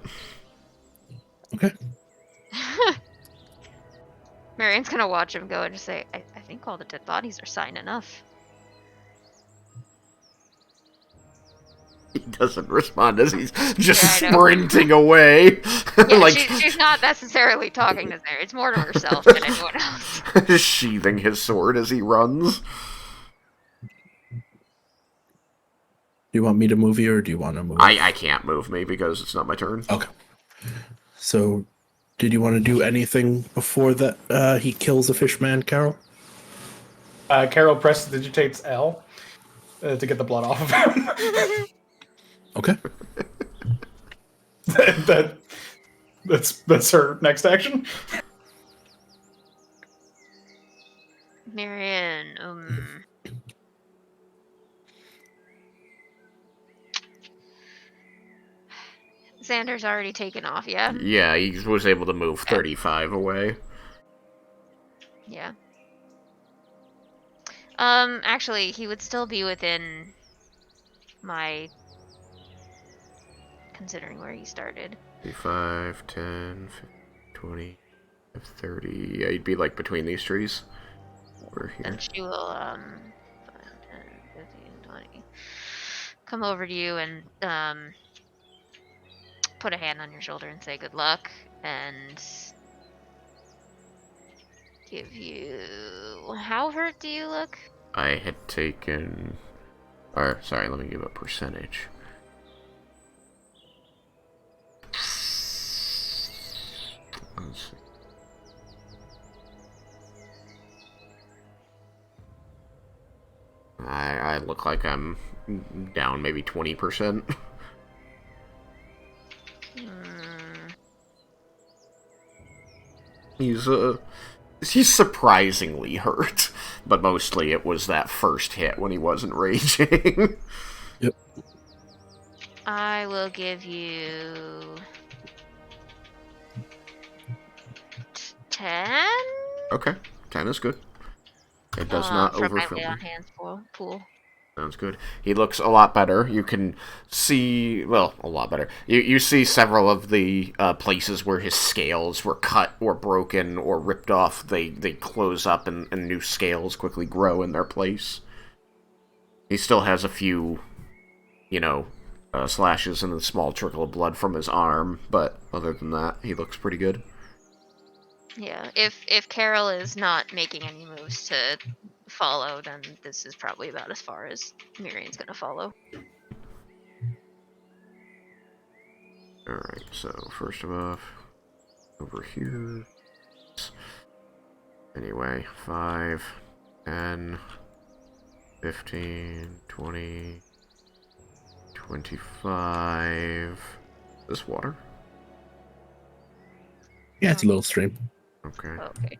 Okay. Marion's gonna watch him go and just say, I think all the dead bodies are sign enough. doesn't respond as he's just Yeah, I know. sprinting away. Yeah, like she's not necessarily talking to Zare. It's more to herself than anyone else. sheathing his sword as he runs. Do you want me to move you, or do you want to move? I can't move me because it's not my turn. Okay. So, did you want to do anything before that he kills the fishman, Carol? Carol prestidigitates L to get the blood off of him. Okay. That's her next action. Marion, Xander's already taken off, yeah? Yeah, he was able to move 35 away. Yeah. Actually, he would still be within my... considering where he started. 5, 10, 20, 30. Yeah, he'd be like between these trees. Over here. Then she will, 5, 10, 15, 20. Come over to you and, put a hand on your shoulder and say good luck, and give you... How hurt do you look? I had taken... Or, sorry, let me give a percentage. Let's see. I look like I'm down maybe 20%. He's surprisingly hurt, but mostly it was that first hit when he wasn't raging. Yep. I will give you 10. Okay, 10 is good. It does not from my overfill lay me. on hands pool. Sounds good. He looks a lot better. You can see, well, a lot better. You see several of the places where his scales were cut or broken or ripped off. They close up and new scales quickly grow in their place. He still has a few, slashes and a small trickle of blood from his arm, but other than that, he looks pretty good. Yeah, if Carol is not making any moves to follow, then this is probably about as far as Miriam's gonna follow. Alright, so first of all, over here. Anyway, 5, 10, 15, 20, 25. This water? Yeah, it's a little stream. Okay. Okay.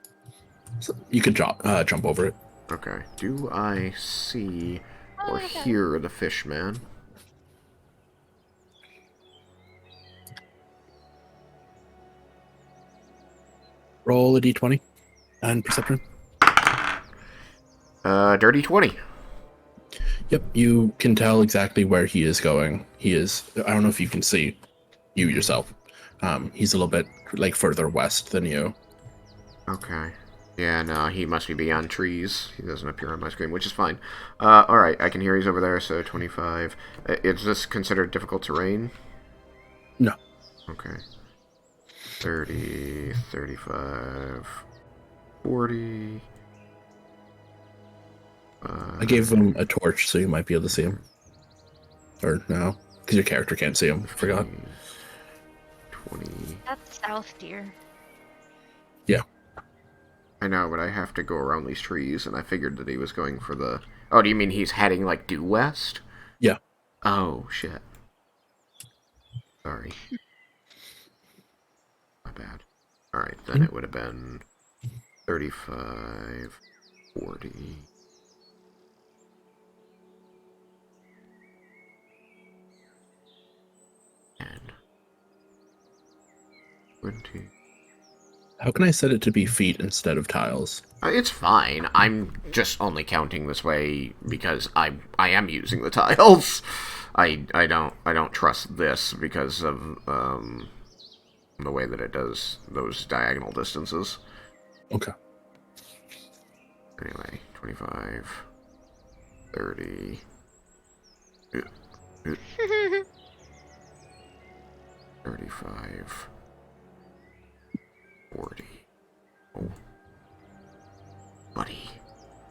So you could jump over it. Okay. Do I see or Okay. hear the fish man? Roll a d20 and perception. Dirty 20. Yep, you can tell exactly where he is going. He is, I don't know if you can see you yourself. He's a little bit like further west than you. Okay. Yeah, no, he must be beyond trees. He doesn't appear on my screen, which is fine. Alright, I can hear he's over there, so 25. Is this considered difficult terrain? No. Okay. 30, 35, 40. I gave him a torch, so you might be able to see him. Or no, because your character can't see him. I forgot. 20. That's south, dear. Yeah. I know, but I have to go around these trees, and I figured that he was going for the... Oh, do you mean he's heading, like, due west? Yeah. Oh, shit. Sorry. My bad. Alright, then it would have been 35, 40... 10, 20... How can I set it to be feet instead of tiles? It's fine. I'm just only counting this way because I am using the tiles. I don't trust this because of the way that it does those diagonal distances. Okay. Anyway, 25, 30. 35. 40. Oh. Buddy.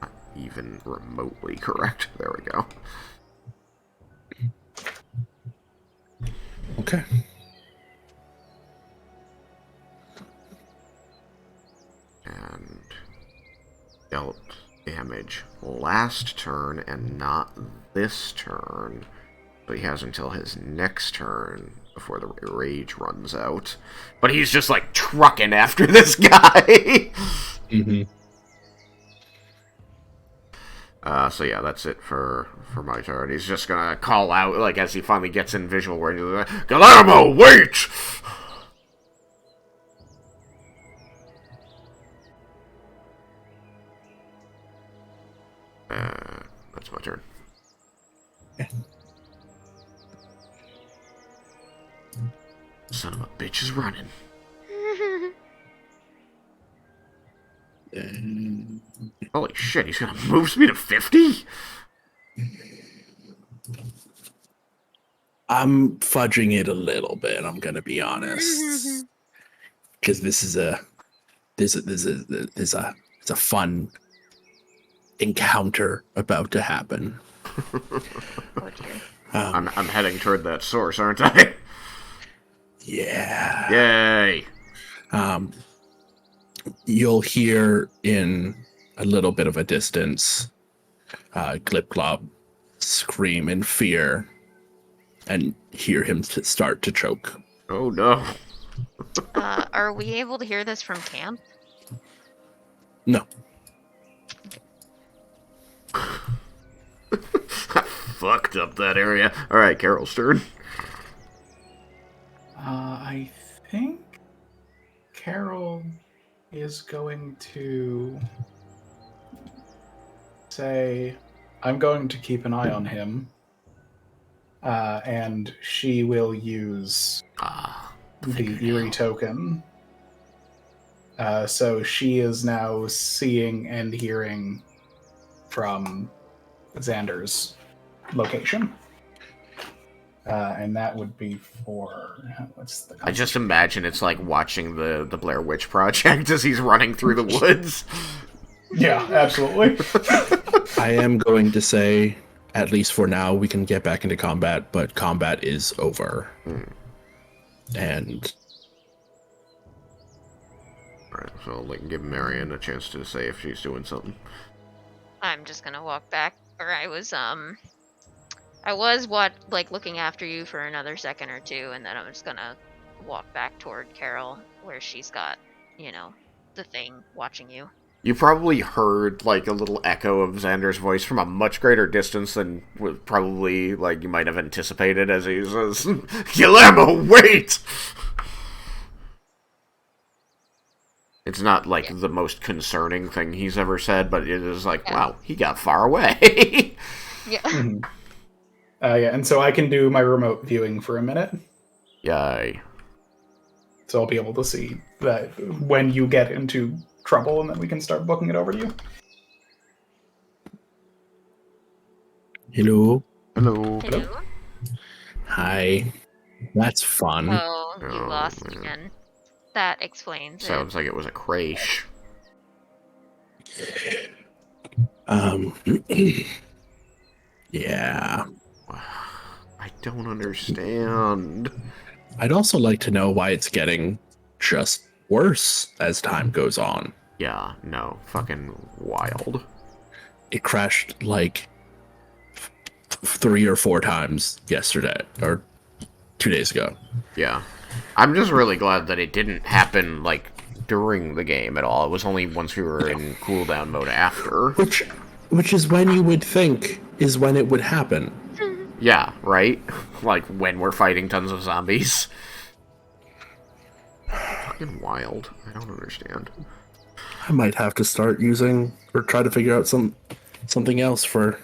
Not even remotely correct. There we go. Okay. And dealt damage last turn and not this turn. So he has until his next turn before the rage runs out. But he's just like trucking after this guy. Mm-hmm. So yeah, that's it for my turn. He's just gonna call out, like, as he finally gets in visual range, he's like, Guillermo, wait! That's my turn. Son of a bitch is running. Holy shit, he's gonna move speed of 50? I'm fudging it a little bit. I'm gonna be honest, because there's a fun encounter about to happen. Oh dear. I'm heading toward that source, aren't I? Yeah. Yay! You'll hear in a little bit of a distance, Glip Glop scream in fear, and hear him start to choke. Oh no. Are we able to hear this from camp? No. Fucked up that area. Alright, Carol's turn. I think Carol is going to say, I'm going to keep an eye on him. And she will use the Eerie token. So she is now seeing and hearing from Xander's location. And that would be for... what's the... I just imagine it's like watching the Blair Witch Project as he's running through the woods. Yeah, absolutely. I am going to say, at least for now, we can get back into combat, but combat is over. And... Alright, so I'll give Marion a chance to say if she's doing something. I'm just gonna walk back. Or I was looking after you for another second or two, and then I'm just gonna walk back toward Carol, where she's got, the thing watching you. You probably heard, like, a little echo of Xander's voice from a much greater distance than would probably, like, you might have anticipated as he says, Guillermo, wait! It's not, like, the most concerning thing he's ever said, but it is like, wow, he got far away. Yeah. Mm-hmm. Yeah, and so I can do my remote viewing for a minute. Yay. So I'll be able to see that when you get into trouble, and then we can start booking it over to you. Hello. Hello. Hello? Hi. That's fun. Oh, you Oh, lost man. again. That explains Sounds like it was a crash. Yeah. I don't understand. I'd also like to know why it's getting just worse as time goes on. Yeah, no, fucking wild. It crashed like 3 or 4 times yesterday, or 2 days ago. Yeah. I'm just really glad that it didn't happen, like, during the game at all. It was only once we were in cooldown mode after. Which is when you would think is when it would happen. Yeah, right? Like, when we're fighting tons of zombies. Fucking wild. I don't understand. I might have to start using, or try to figure out something else for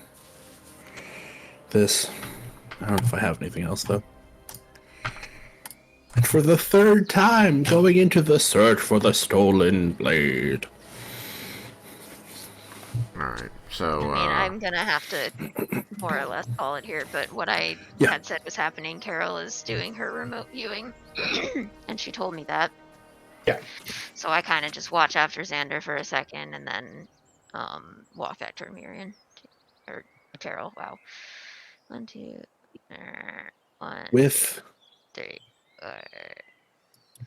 this. I don't know if I have anything else, though. And for the 3rd time, going into the search for the stolen blade. Alright. So, I mean, I'm gonna have to more or less call it here, but what I Yeah. had said was happening, Carol is doing her remote viewing, and she told me that. Yeah. So I kind of just watch after Xander for a second, and then walk back toward Miriam or Carol. Wow, 1, 2, 1, 2, With 3,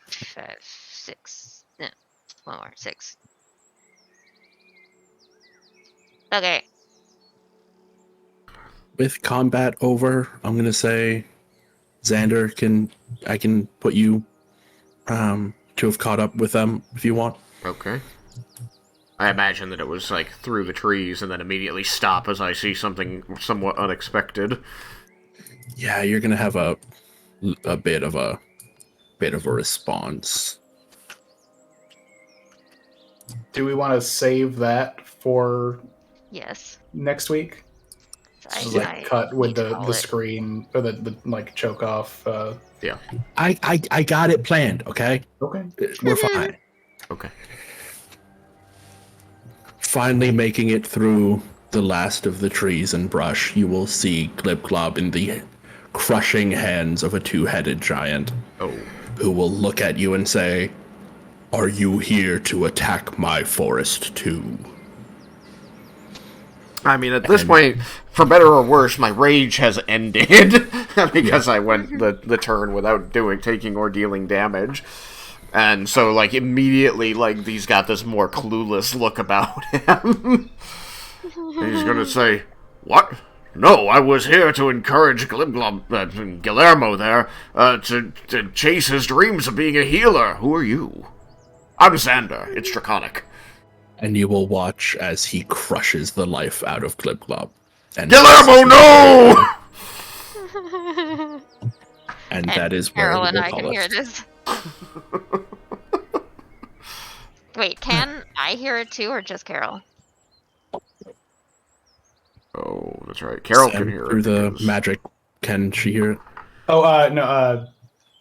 5, 6. No, one more, 6. Okay. with combat over, I'm gonna say, Xander, I can put you to have caught up with them if you want. okay. I imagine that it was like through the trees and then immediately stop as I see something somewhat unexpected. Yeah, you're gonna have a bit of a response. Do we want to save that for Yes. next week? I, Just like I cut with need to the call it. scream or the like choke off. Yeah. I got it planned. Okay, Okay. we're fine. Okay. Finally making it through the last of the trees and brush, you will see Glibglob in the crushing hands of a two-headed giant, Oh. who will look at you and say, "Are you here to attack my forest too?" I mean, at this point, for better or worse, my rage has ended because I went the turn without taking or dealing damage. And so, like, immediately, like, he's got this more clueless look about him. And he's gonna say, "What? No, I was here to encourage Guillermo there, to chase his dreams of being a healer. Who are you?" "I'm Xander. It's Draconic." And you will watch as he crushes the life out of Glibglob. And "Guillermo, no!" And that is where Carol we and will I can call hear it. this. Wait, can I hear it too, or just Carol? Oh, that's right. Carol can Sam, hear through it the because... magic, can she hear it? Oh, no,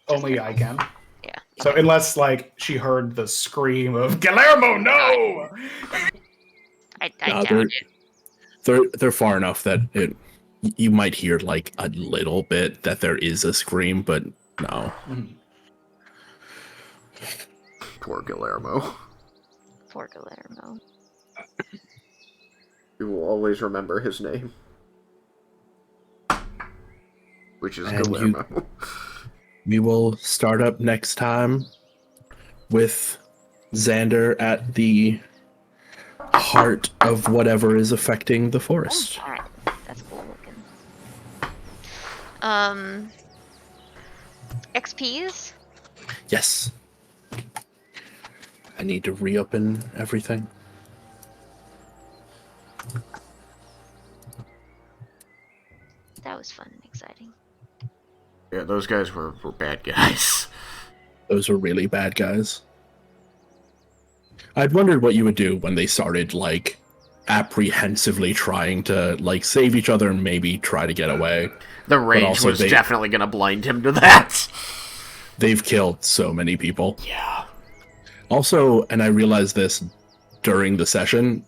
only I can. Yeah. So unless like she heard the scream of Guillermo, no. I No, doubt it. they're far enough that you might hear like a little bit that there is a scream, but no. Poor Guillermo. Poor Guillermo. We will always remember his name. Which is And Guillermo. We will start up next time with Xander at the heart of whatever is affecting the forest. Alright. That's cool looking. XPs? Yes. I need to reopen everything. That was fun and exciting. Yeah, those guys were bad guys. Those were really bad guys. I'd wondered what you would do when they started, like, apprehensively trying to, like, save each other and maybe try to get away. The rage also was definitely going to blind him to that. They've killed so many people. Yeah. Also, and I realized this during the session,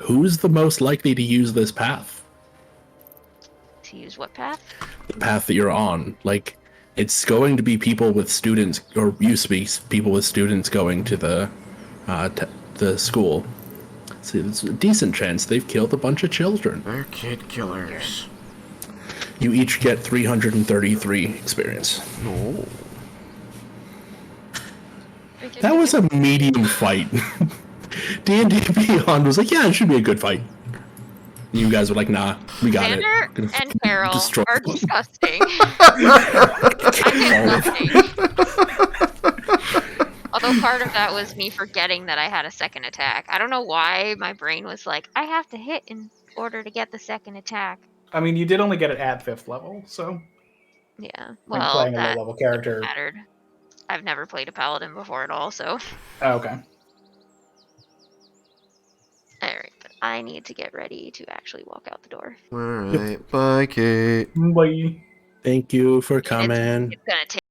who's the most likely to use this path? To use what path? The path that you're on. Like, it's going to be people with students, or used to be people with students going to the school. So it's a decent chance they've killed a bunch of children. They're kid killers. You each get 333 experience. No. That was a medium fight. D&D Beyond was like, yeah, it should be a good fight. You guys were like, nah, we got Xander it. and Carol Destroy are them. disgusting. I'm disgusting. Although part of that was me forgetting that I had a second attack. I don't know why my brain was like, I have to hit in order to get the second attack. I mean, you did only get it at 5th level, so Yeah, like well, playing a that low-level character. mattered. I've never played a paladin before at all, so. Oh, okay. Alright, but I need to get ready to actually walk out the door. Alright, bye, Kate. Bye. Thank you for coming. It's gonna take